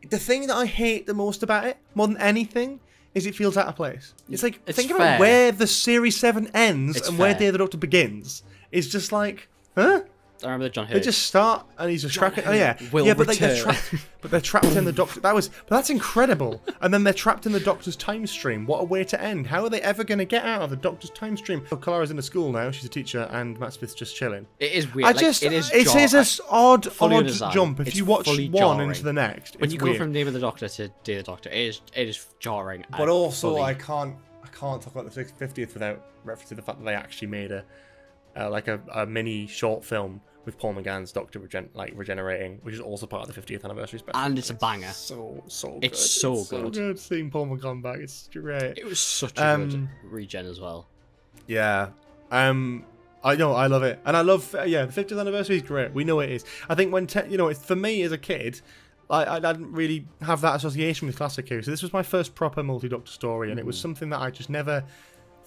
The thing that I hate the most about it, more than anything, is it feels out of place. It's like, think about where the Series 7 ends and where Day of the Doctor begins. It's just like, huh? I remember that John Hurt. They just start and he's just tracking. Oh yeah, but like they're trapped in the Doctor. But that's incredible. And then they're trapped in the Doctor's time stream. What a way to end! How are they ever going to get out of the Doctor's time stream? So Clara's in the school now. She's a teacher, and Matt Smith's just chilling. It is weird. It is an odd jump. If you watch one jarring. into the next, when you go weird. from Name of the Doctor to Day of the Doctor, it is jarring. But also, I can't talk about the 50th without referencing the fact that they actually made a mini short film with Paul McGann's Doctor regenerating, which is also part of the 50th anniversary special. And it's a banger. So good. It's so good. So good seeing Paul McGann back. It's great. It was such a good regen as well. Yeah. I know, I love it. And I love, the 50th anniversary is great. We know it is. I think when, for me as a kid, I didn't really have that association with classic heroes. So this was my first proper multi-Doctor story, and it was something that I just never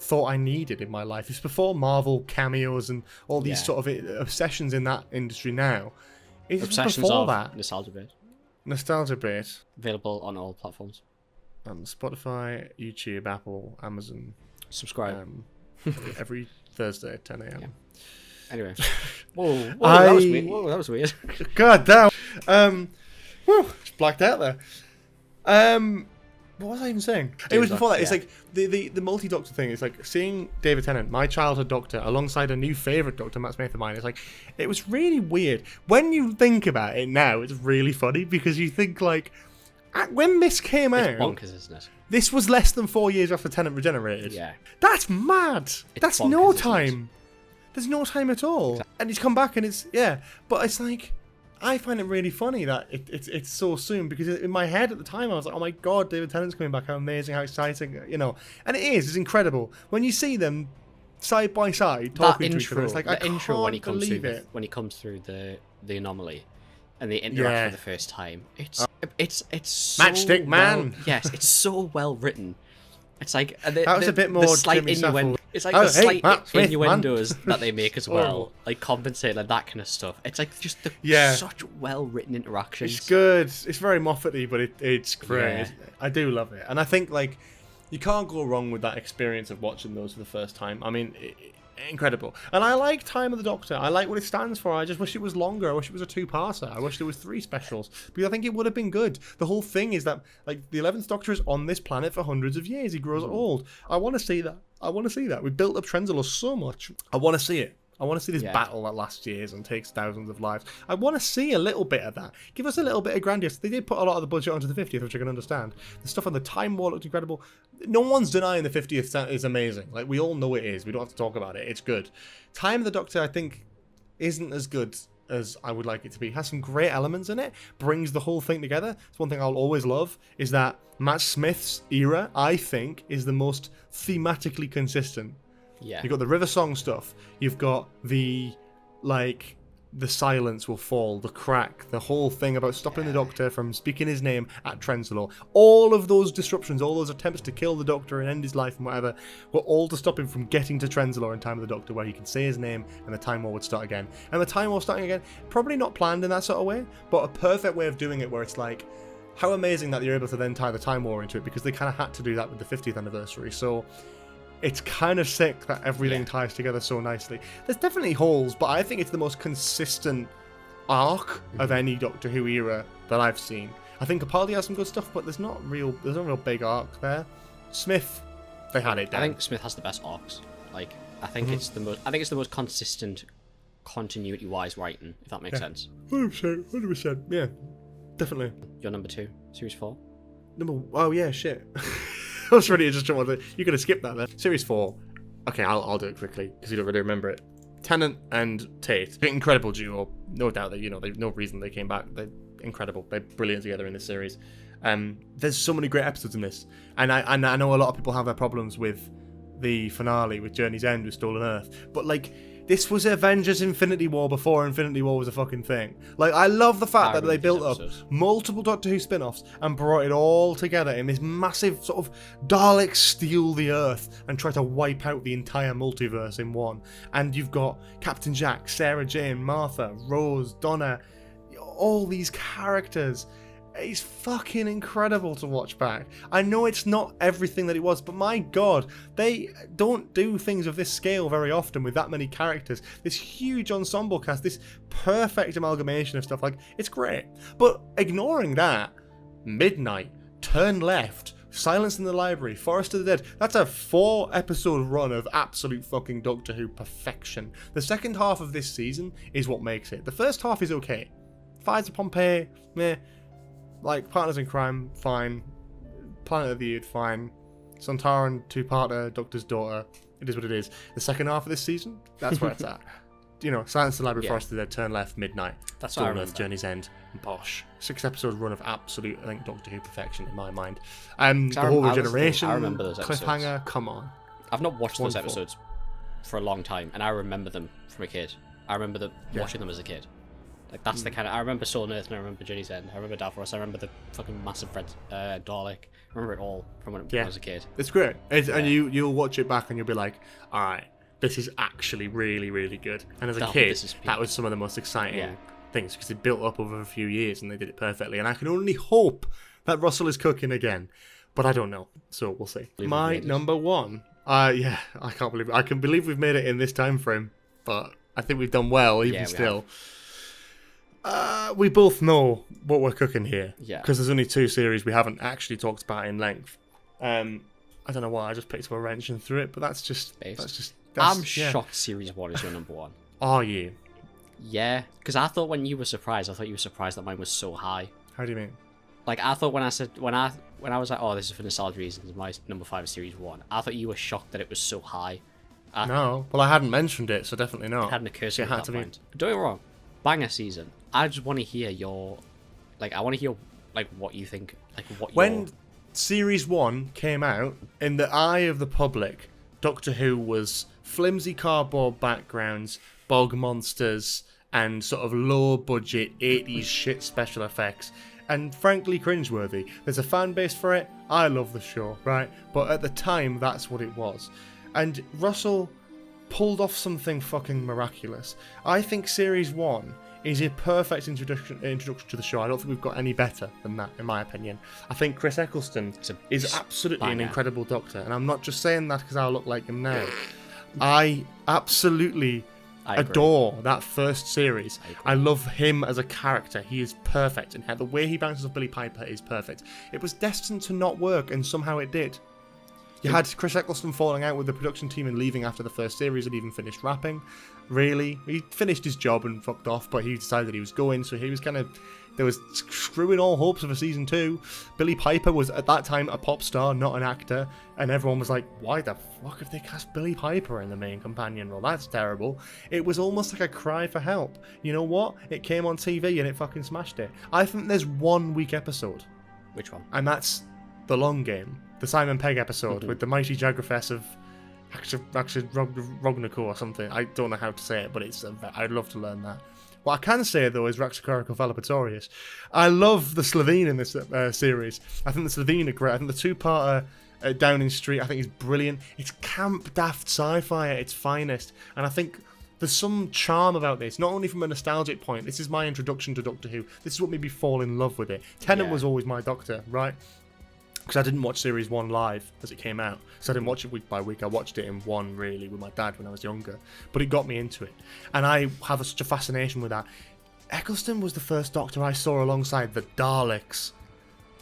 thought I needed in my life. It's before Marvel cameos and all these sort of obsessions in that industry now. It's Obsessions before of that. nostalgia bit. Nostalgia Bait. Available on all platforms. Spotify, YouTube, Apple, Amazon. Subscribe. Every Thursday at 10 a.m. Yeah. Anyway. Whoa, that was weird. Whoa, that was weird. God damn. Just blacked out there. What was I even saying? It was before that. It's like the multi-doctor thing. It's like seeing David Tennant, my childhood doctor, alongside a new favourite doctor, Matt Smith of mine. It's like, it was really weird. When you think about it now, it's really funny because you think like, when this came out, it's bonkers, isn't it? This was less than 4 years after Tennant regenerated. Yeah. That's mad. That's bonkers, no isn't it? time. There's no time at all. Exactly. And he's come back and it's, but it's like, I find it really funny that it's so soon, because in my head at the time I was like, oh my god, David Tennant's coming back, how amazing, how exciting, you know. And it's incredible. When you see them side by side talking to each other, it's like, I can't when he comes believe through it. when he comes through the anomaly and they interact for the first time. It's so Matchstick Man. Yes, it's so well written. It's like that was a bit more the slight Jimmy innuendo. Savile. It's like the slight Smith, innuendos that they make as well, Horrible. like compensate, like that kind of stuff. It's like just such well written interactions. It's good. It's very Moffat-y, but it's great. Yeah. I do love it, and I think like you can't go wrong with that experience of watching those for the first time. I mean, incredible. And I like Time of the Doctor. I like what it stands for. I just wish it was longer. I wish it was a 2-parter. I wish there was 3 specials, because I think it would have been good. The whole thing is that like the 11th Doctor is on this planet for hundreds of years. He grows old. I want to see that. I want to see that. We built up Trenzalore so much. I want to see it. I want to see this battle that lasts years and takes thousands of lives. I want to see a little bit of that. Give us a little bit of grandiose. They did put a lot of the budget onto the 50th, which I can understand. The stuff on the Time War looked incredible. No one's denying the 50th is amazing. Like, we all know it is. We don't have to talk about it. It's good. Time of the Doctor, I think, isn't as good as I would like it to be. It has some great elements in it. Brings the whole thing together. It's one thing I'll always love, is that Matt Smith's era, I think, is the most thematically consistent. Yeah. You've got the River Song stuff. You've got the silence will fall, the crack, the whole thing about stopping the Doctor from speaking his name at Trenzalore. All of those disruptions, all those attempts to kill the Doctor and end his life and whatever, were all to stop him from getting to Trenzalore in Time of the Doctor, where he can say his name and the Time War would start again. And the Time War starting again, probably not planned in that sort of way, but a perfect way of doing it, where it's like, how amazing that you're able to then tie the Time War into it, because they kind of had to do that with the 50th anniversary. So it's kind of sick that everything ties together so nicely. There's definitely holes, but I think it's the most consistent arc of any Doctor Who era that I've seen. I think Capaldi has some good stuff, but there's no real big arc there. Smith, they had it down. I think Smith has the best arcs. Like, I think it's the most consistent continuity-wise writing, if that makes sense. 100%, yeah, definitely. Your number 2, series 4. Oh yeah, shit. I was ready to just jump on it. You're going to skip that then. Series 4. Okay, I'll do it quickly, because you don't really remember it. Tennant and Tate. Incredible duo. No doubt that, there's no reason they came back. They're incredible. They're brilliant together in this series. There's so many great episodes in this. And I know a lot of people have their problems with the finale, with Journey's End, with Stolen Earth. But, like, this was Avengers Infinity War before Infinity War was a fucking thing. Like, I love the fact that they built up multiple Doctor Who spin-offs and brought it all together in this massive sort of Daleks steal the Earth and try to wipe out the entire multiverse in one. And you've got Captain Jack, Sarah Jane, Martha, Rose, Donna, all these characters. It's fucking incredible to watch back. I know it's not everything that it was, but my god, they don't do things of this scale very often with that many characters. This huge ensemble cast, this perfect amalgamation of stuff, like, it's great. But ignoring that, Midnight, Turn Left, Silence in the Library, Forest of the Dead, that's a 4-episode run of absolute fucking Doctor Who perfection. The second half of this season is what makes it. The first half is okay. Fires of Pompeii, meh. Like, Partners in Crime, fine. Planet of the Ood, fine. Sontaran, 2-parter, Doctor's Daughter. It is what it is. The second half of this season, that's where it's at. Silence in the Library, Forest of the Dead, Turn Left, Midnight. That's what I remember. Earth, Journey's End, and Bosh. 6-episode run of absolute, I think, Doctor Who perfection in my mind. The whole regeneration, I remember those episodes. cliffhanger, come on. I've not watched those episodes for a long time, and I remember them from a kid. I remember watching them as a kid. Like, that's the kind of... I remember Stolen Earth, and I remember Journey's End. I remember Davros. I remember the fucking massive Dalek. I remember it all from when I was a kid. It's great. And you'll watch it back and you'll be like, alright, this is actually really, really good. And as a kid, that was some of the most exciting things because it built up over a few years and they did it perfectly. And I can only hope that Russell is cooking again, but I don't know. So we'll see. My number one. Yeah, I can't believe it. I can believe we've made it in this time frame, but I think we've done well even still. We both know what we're cooking here. Yeah. Because there's only 2 series we haven't actually talked about in length. I don't know why I just picked up a wrench and threw it, but that's just. I'm shocked Series 1 is your number one. Are you? Yeah, because I thought when you were surprised, I thought you were surprised that mine was so high. How do you mean? Like, I thought when I was like, oh, this is for nostalgia reasons, my number 5 is Series 1, I thought you were shocked that it was so high. No, well, I hadn't mentioned it, so definitely not. It hadn't occurred to me at that point. Don't get me wrong, banger season. I just want to hear your, like, I want to hear, like, what you think, like, what When Series 1 came out, in the eye of the public, Doctor Who was flimsy cardboard backgrounds, bog monsters, and sort of low-budget 80s shit special effects. And frankly cringeworthy. There's a fan base for it. I love the show, right? But at the time, that's what it was. And Russell pulled off something fucking miraculous. I think Series 1 is a perfect introduction to the show. I don't think we've got any better than that, in my opinion. I think Chris Eccleston is absolutely an incredible Doctor. And I'm not just saying that because I look like him now. I absolutely adore that first series. I love him as a character. He is perfect, and the way he bounces off Billy Piper is perfect. It was destined to not work, and somehow it did. You had Chris Eccleston falling out with the production team and leaving after the first series and even finished rapping. Really, he finished his job and fucked off, but he decided he was going, so he was kind of... There was screwing all hopes of a season 2. Billy Piper was at that time a pop star, not an actor, and everyone was like, why the fuck have they cast Billy Piper in the main companion role? That's terrible. It was almost like a cry for help. You know what? It came on TV and it fucking smashed it. I think there's one weak episode. Which one? And that's The Long Game, the Simon Pegg episode with the mighty Jagrafess of Rognaku or something. I don't know how to say it, but I'd love to learn that. What I can say, though, is Raxacoricophalopatorius. I love the Slovene in this series. I think the Slovene are great. I think the 2-parter Downing Street, I think is brilliant. It's camp, daft sci-fi at its finest. And I think there's some charm about this, not only from a nostalgic point. This is my introduction to Doctor Who. This is what made me fall in love with it. Tennant was always my Doctor, right? Because I didn't watch Series 1 live as it came out. So I didn't watch it week by week. I watched it in one, really, with my dad when I was younger. But it got me into it. And I have such a fascination with that. Eccleston was the first Doctor I saw alongside the Daleks.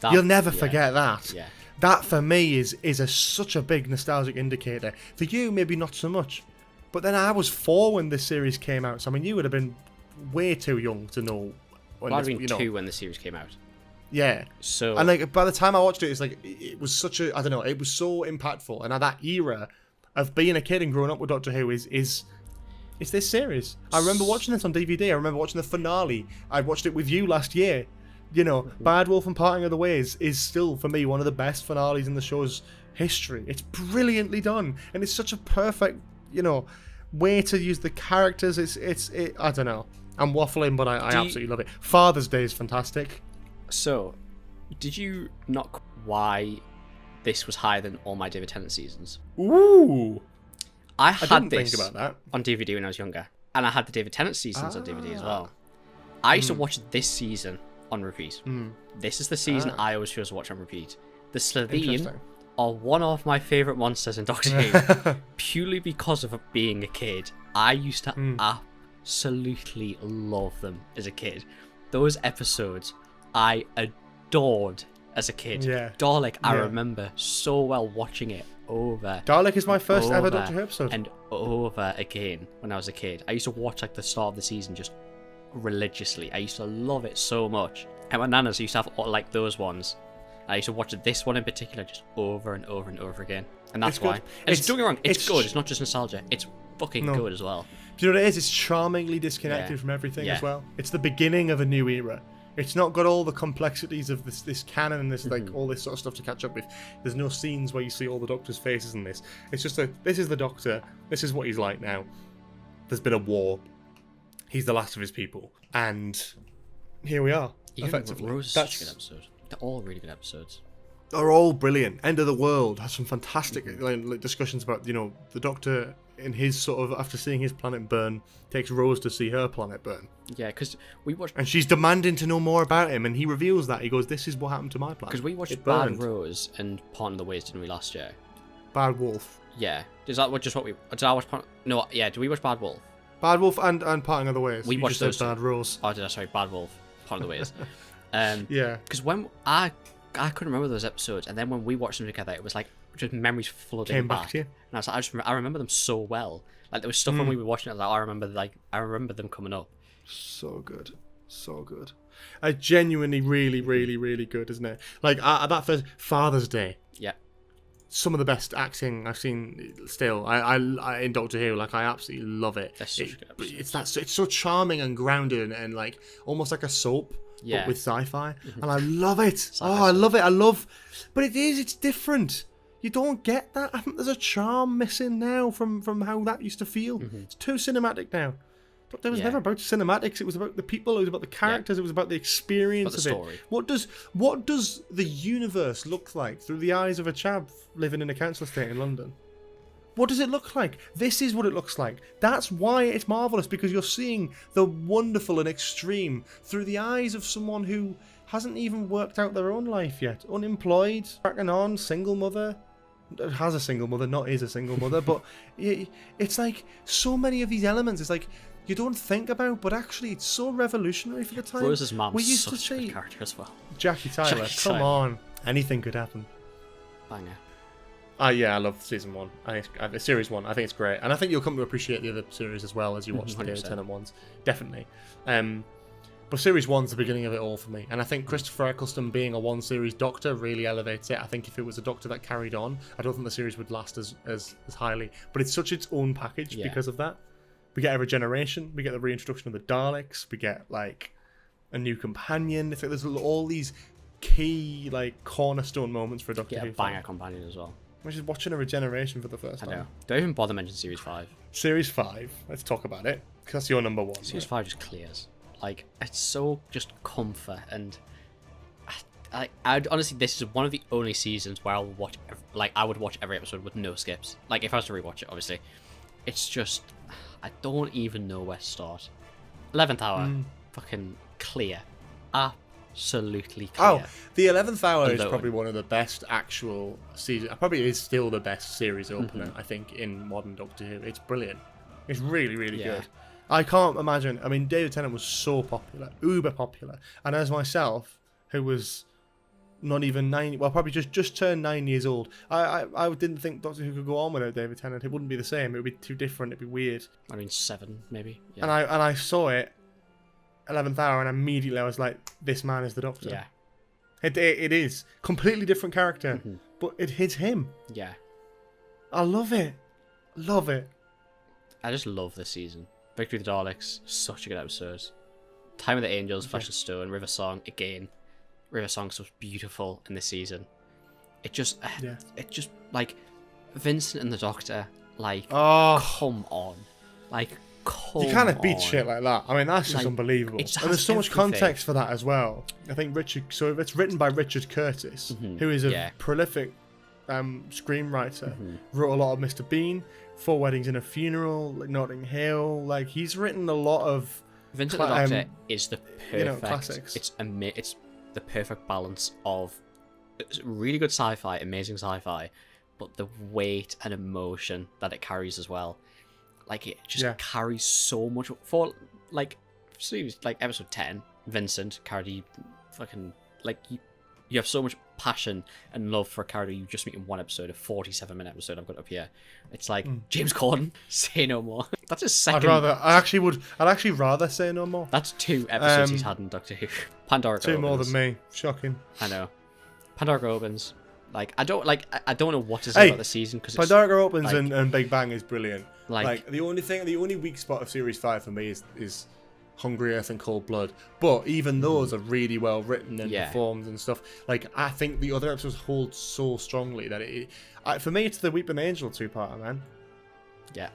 You'll never forget that. Yeah. That, for me, is such a big nostalgic indicator. For you, maybe not so much. But then I was 4 when this series came out. So, I mean, you would have been way too young to know. Well, I'd have been 2 when the series came out. Yeah. So, and like by the time I watched it, it's like it was such a, I don't know, it was so impactful. And that era of being a kid and growing up with Doctor Who is this series. I remember watching this on DVD. I remember watching the finale. I watched it with you last year. You know, Bad Wolf and Parting of the Ways is still for me one of the best finales in the show's history. It's brilliantly done, and it's such a perfect, you know, way to use the characters. It's I don't know. I'm waffling, but I absolutely love it. Father's Day is fantastic. So, did you not why this was higher than all my David Tennant seasons? Ooh! I had this think about that. On DVD when I was younger, and I had the David Tennant seasons on DVD as well. I used to watch this season on repeat. This is the season I always chose to watch on repeat. The Slovene are one of my favourite monsters in Doctor Who, purely because of being a kid. I used to absolutely love them as a kid. Those episodes I adored as a kid. Yeah. Dalek, I remember so well watching it over. Dalek is my first ever Doctor Who episode. And over again when I was a kid. I used to watch like the start of the season just religiously. I used to love it so much. And my nanas used to have like those ones. I used to watch this one in particular just over and over and over again. And that's why. And don't get me wrong, it's good. It's not just nostalgia. It's fucking good as well. Do you know what it is? It's charmingly disconnected from everything as well. It's the beginning of a new era. It's not got all the complexities of this canon and this like all this sort of stuff to catch up with. There's no scenes where you see all the Doctor's faces in this. It's just this is the Doctor. This is what he's like now. There's been a war. He's the last of his people, and here we are. Even effectively, Rose is such a good episode. They're all really good episodes. are all brilliant. End of the World has some fantastic like discussions about, you know, the Doctor in his sort of, after seeing his planet burn, takes Rose to see her planet burn. Yeah, because we watched... And she's demanding to know more about him, and he reveals that. He goes, this is what happened to my planet. Because we watched Bad Rose and Part of the Ways, didn't we, last year? Bad Wolf. Yeah. Is that just what we... Did I watch... No, yeah, did we watch Bad Wolf? Bad Wolf and Parting of the Ways. We watched those. Bad Rose. Oh, did I? Sorry, Bad Wolf, Part of the Ways. Yeah. Because when I couldn't remember those episodes, and then when we watched them together, it was like just memories flooding Came back to you. And I was like, I remember them so well. Like there was stuff when we were watching it, like I remember them coming up. So good, so good. Genuinely, really, really, really good, isn't it? Like that first Father's Day. Yeah. Some of the best acting I've seen. Still, I in Doctor Who, like I absolutely love it. That's such a good episode. It's so charming and grounded and like almost like a soap. Yeah. But with sci-fi, and I love it. I love it. But it's different. You don't get that. I think there's a charm missing now from how that used to feel. It's too cinematic now. But there was never about cinematics. It was about the people. It was about the characters. It was about the experience of story. it. What does the universe look like through the eyes of a chap living in a council estate in London? What does it look like? This is what it looks like. That's why it's marvellous, because you're seeing the wonderful and extreme through the eyes of someone who hasn't even worked out their own life yet. Unemployed, cracking on, single mother. Has a single mother, not is a single mother, but it's like so many of these elements. It's like you don't think about, but actually it's so revolutionary for the time. Rose's mom we is used such to a say good character as well. Jackie Tyler, come on, anything could happen. Banger. Yeah, I love season 1. Series 1. I think it's great, and I think you'll come to appreciate the other series as well as you watch the David Tennant ones. Definitely. But series 1's the beginning of it all for me, and I think Christopher Eccleston being a one-series Doctor really elevates it. I think if it was a Doctor that carried on, I don't think the series would last as highly. But it's such its own package because of that. We get a regeneration. We get the reintroduction of the Daleks. We get like a new companion. There's all these key like cornerstone moments for a Doctor Who. Yeah, banger companion as well. We're just watching a regeneration for the first time. I know. Don't even bother mentioning Series 5. Series 5. Let's talk about it, because that's your number 1. Series 5 just clears. Like, it's so just comfort, and I'd honestly, this is one of the only seasons where I would watch every episode with no skips. Like, if I was to rewatch it, obviously. It's just, I don't even know where to start. 11th hour, fucking clear. Absolutely clear. Oh, the 11th hour is probably one of the best actual seasons. Probably is still the best series opener, I think, in modern Doctor Who. It's brilliant. It's really, really good. I can't imagine. I mean, David Tennant was so popular, uber popular. And as myself, who was not even 9, well, probably just turned 9 years old, I didn't think Doctor Who could go on without David Tennant. It wouldn't be the same. It would be too different. It'd be weird. I mean, 7, maybe. Yeah. And I saw it 11th hour, and immediately I was like, this man is the Doctor. Yeah. It is. Completely different character, but it's him. Yeah. I love it. Love it. I just love this season. Victory of the Daleks, such a good episode. Time of the Angels, Flesh and Stone, River Song, again. River Song's so beautiful in this season. It just, like, Vincent and the Doctor, like, come on. Like, you can't beat shit like that. I mean, that's just unbelievable. And there's so much context for that as well. I think so it's written by Richard Curtis, who is a prolific screenwriter. Wrote a lot of Mr. Bean, 4 Weddings and a Funeral, like Notting Hill. Like, he's written a lot of Vincent the Doctor is the perfect, classics. It's the perfect balance of really good sci-fi, amazing sci-fi, but the weight and emotion that it carries as well. Like, it just carries so much. For, like, series, like, episode 10, Vincent, character, fucking, like, you have so much passion and love for a character you just meet in one episode, a 47-minute episode I've got up here. It's like, James Corden, say no more. That's his second. I'd actually rather say no more. That's 2 episodes he's had in Doctor Who. Pandora 2 more than me. Shocking. I know. Pandora opens. Like, I don't know what to say about the season, because Pandora opens, like, and Big Bang is brilliant. Like the only weak spot of series 5 for me is Hungry Earth and Cold Blood. But even those are really well written and performed and stuff. Like, I think the other episodes hold so strongly that for me, it's the Weeping Angel 2-parter, man. Yeah.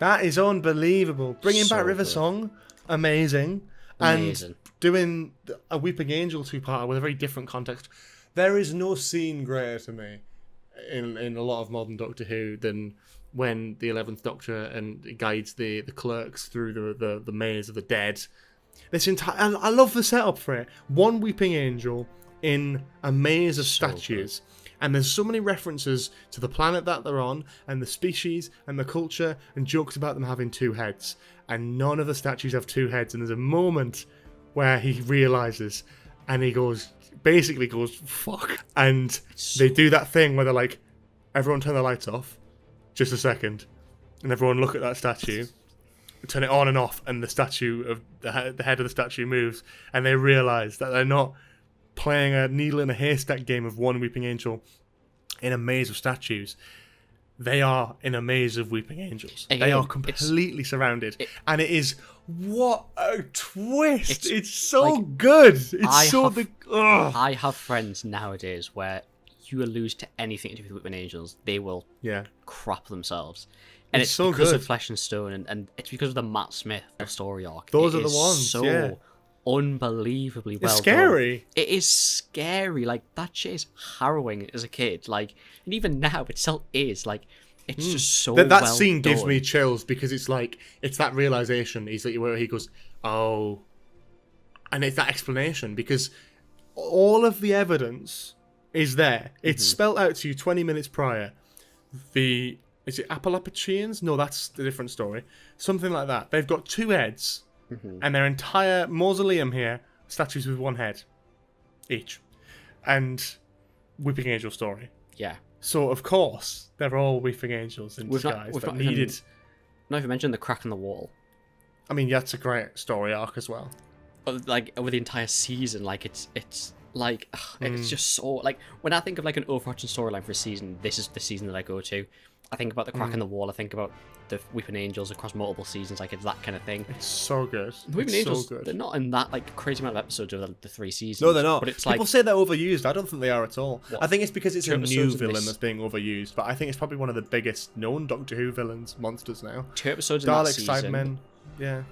That is unbelievable. Bringing back River Song, amazing. And doing a Weeping Angel 2-parter with a very different context. There is no scene greater to me in a lot of modern Doctor Who than when the 11th Doctor and guides the clerks through the maze of the dead. I love the setup for it. One weeping angel in a maze of statues. And there's so many references to the planet that they're on, and the species, and the culture, and jokes about them having two heads. And none of the statues have two heads. And there's a moment where he realizes, and he basically goes, fuck. And they do that thing where they're like, everyone turn the lights off, just a second. And everyone look at that statue, turn it on and off, and the head of the statue moves. And they realize that they're not playing a needle in a haystack game of one weeping angel in a maze of statues. They are in a maze of weeping angels. Again, they are completely surrounded. And it is, what a twist. It's so like, good. I have friends nowadays where you allude to anything to do with weeping angels, they will crap themselves. And it's so because of Flesh and Stone, and it's because of the Matt Smith story arc. Those are the ones, unbelievably well. It's scary. Done. It is scary. Like, that shit is harrowing as a kid. Like, and even now it still is. Like, it's just so that well scene done. Gives me chills because it's like, it's that realization. He's like, where he goes, oh, and it's that explanation because all of the evidence is there. It's spelt out to you 20 minutes prior. Is it Appalachians? No, that's a different story. Something like that. They've got two heads. And their entire mausoleum here, statues with one head each. And Weeping Angel story. Yeah. So, of course, they're all Weeping Angels in disguise that needed... Not even mentioned the crack in the wall. I mean, yeah, it's a great story arc as well. Like, over the entire season, like, it's like, it's just so... Like, when I think of, like, an overarching storyline for a season, this is the season that I go to. I think about the crack in the wall, I think about the Weeping Angels across multiple seasons, like it's that kind of thing. It's so good. The Weeping Angels, they're not in that like crazy amount of episodes over the 3 seasons. No, they're not. But it's people say they're overused. I don't think they are at all. What? I think it's because it's a new villain that's being overused. But I think it's probably one of the biggest known Doctor Who monsters now. 2 episodes in that season. Dalek Sidemen. Yeah.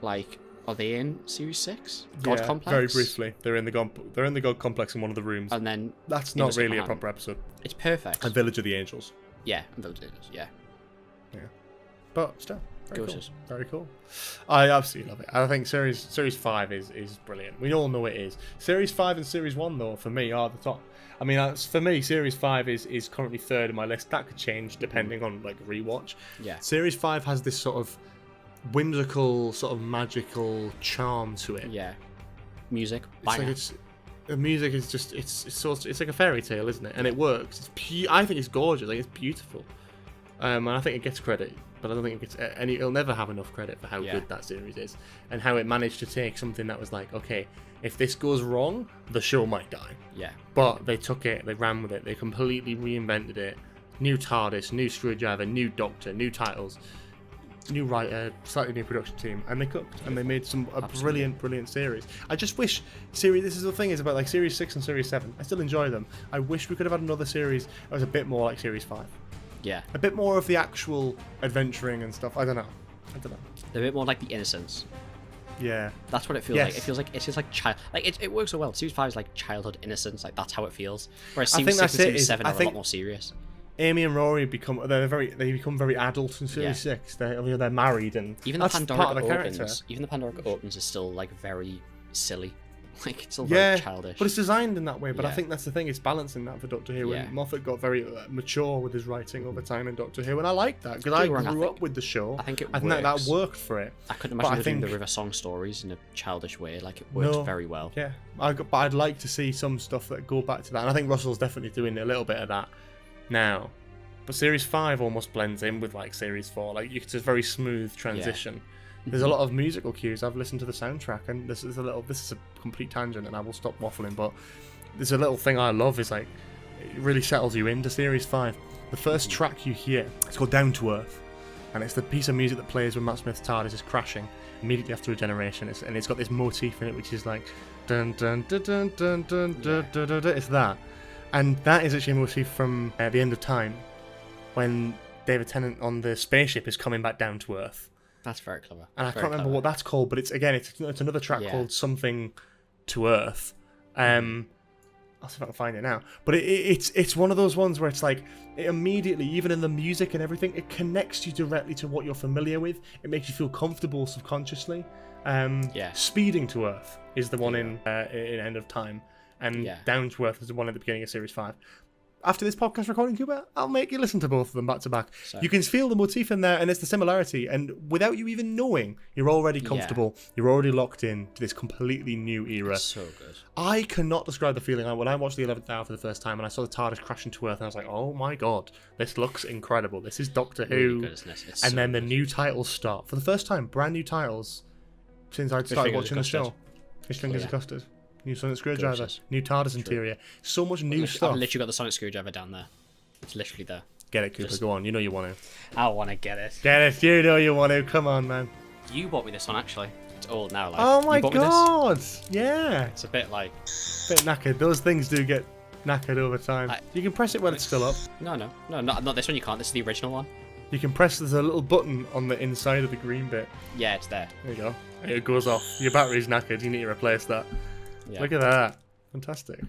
Like, are they in Series 6? God Complex. Very briefly. They're in the God Complex in one of the rooms. And then that's not really a proper episode. It's perfect. And Village of the Angels. Yeah, Village of the Angels. Yeah. Yeah. But still, very cool. Ghosts. Very cool. I absolutely love it. I think Series 5 is brilliant. We all know it is. Series 5 and Series 1, though, for me, are the top. I mean, for me, Series 5 is currently third in my list. That could change depending on, like, rewatch. Yeah. Series 5 has this sort of whimsical, sort of magical charm to it. Yeah. Music. The music is just, it's like a fairy tale, isn't it? And it works. I think it's gorgeous. Like, it's beautiful. And I think it gets credit, but I don't think it gets any. It'll never have enough credit for how good that series is, and how it managed to take something that was like, okay, if this goes wrong, the show might die. Yeah. But they took it, they ran with it, they completely reinvented it. New TARDIS, new screwdriver, new Doctor, new titles, new writer, slightly new production team, and they cooked and they made a brilliant series. I just wish this is the thing is about like Series 6 and Series 7. I still enjoy them. I wish we could have had another series that was a bit more like Series 5. Yeah. A bit more of the actual adventuring and stuff. I don't know. A bit more like the innocence. Yeah. That's what it feels like. It feels like it's just like child. Like it works so well. Series 5 is like childhood innocence. Like that's how it feels. Whereas Series 6 and Series 7 are a lot more serious. Amy and Rory become very adult in Series 6. They're married and even the Pandora opens. Even the Pandora opens is still like very silly. Like it's still very childish. But it's designed in that way. But I think that's the thing. It's balancing that for Doctor Who. And Moffat got very mature with his writing over time in Doctor Who, and I like that because I grew up with the show. I think that worked for it. I couldn't imagine doing the River Song stories in a childish way. Like it worked very well. Yeah, but I'd like to see some stuff that go back to that, and I think Russell's definitely doing a little bit of that now. But Series 5 almost blends in with like Series 4. Like it's a very smooth transition. Yeah. There's a lot of musical cues. I've listened to the soundtrack, and this is a complete tangent, and I will stop waffling. But there's a little thing I love is like it really settles you into Series 5. The first track you hear, it's called Down to Earth, and it's the piece of music that plays when Matt Smith's TARDIS is crashing immediately after regeneration. It's got this motif in it, which is like dun dun dun dun dun dun dun dun dun. It's that, and that is actually a motif from The End of Time, when David Tennant on the spaceship is coming back down to Earth. That's very clever. And I can't remember what that's called, but it's another track called Something to Earth. I'm I'll see if I can find it now. But it's one of those ones where it's like, it immediately, even in the music and everything, it connects you directly to what you're familiar with. It makes you feel comfortable subconsciously. Speeding to Earth is the one in End of Time, and Down to Earth is the one at the beginning of Series 5. After this podcast recording, Cuba, I'll make you listen to both of them back to back. So, you can feel the motif in there, and it's the similarity. And without you even knowing, you're already comfortable. You're already locked in to this completely new era. It's so good. I cannot describe the feeling when I watched the 11th Hour for the first time, and I saw the TARDIS crashing to Earth, and I was like, "Oh my god, this looks incredible! This is Doctor Who." Really good, and then the new titles start for the first time, brand new titles since I'd started watching the show. His Fingers Are Custard. New Sonic Screwdriver, Gorgeous. new TARDIS interior, so much new stuff. I've literally got the Sonic Screwdriver down there. It's literally there. Get it, Cooper, go on, you know you want to. I want to get it. Get it, you know you want to, come on, man. You bought me this one, actually. It's old now, like. Oh my you bought god, me this? yeah. It's a bit like... bit knackered, those things do get knackered over time. You can press it when it's still up. No, not this one you can't, this is the original one. You can press, there's a little button on the inside of the green bit. Yeah, it's there. There you go. It goes off. Your battery's knackered, you need to replace that. Yeah. Look at that. Fantastic.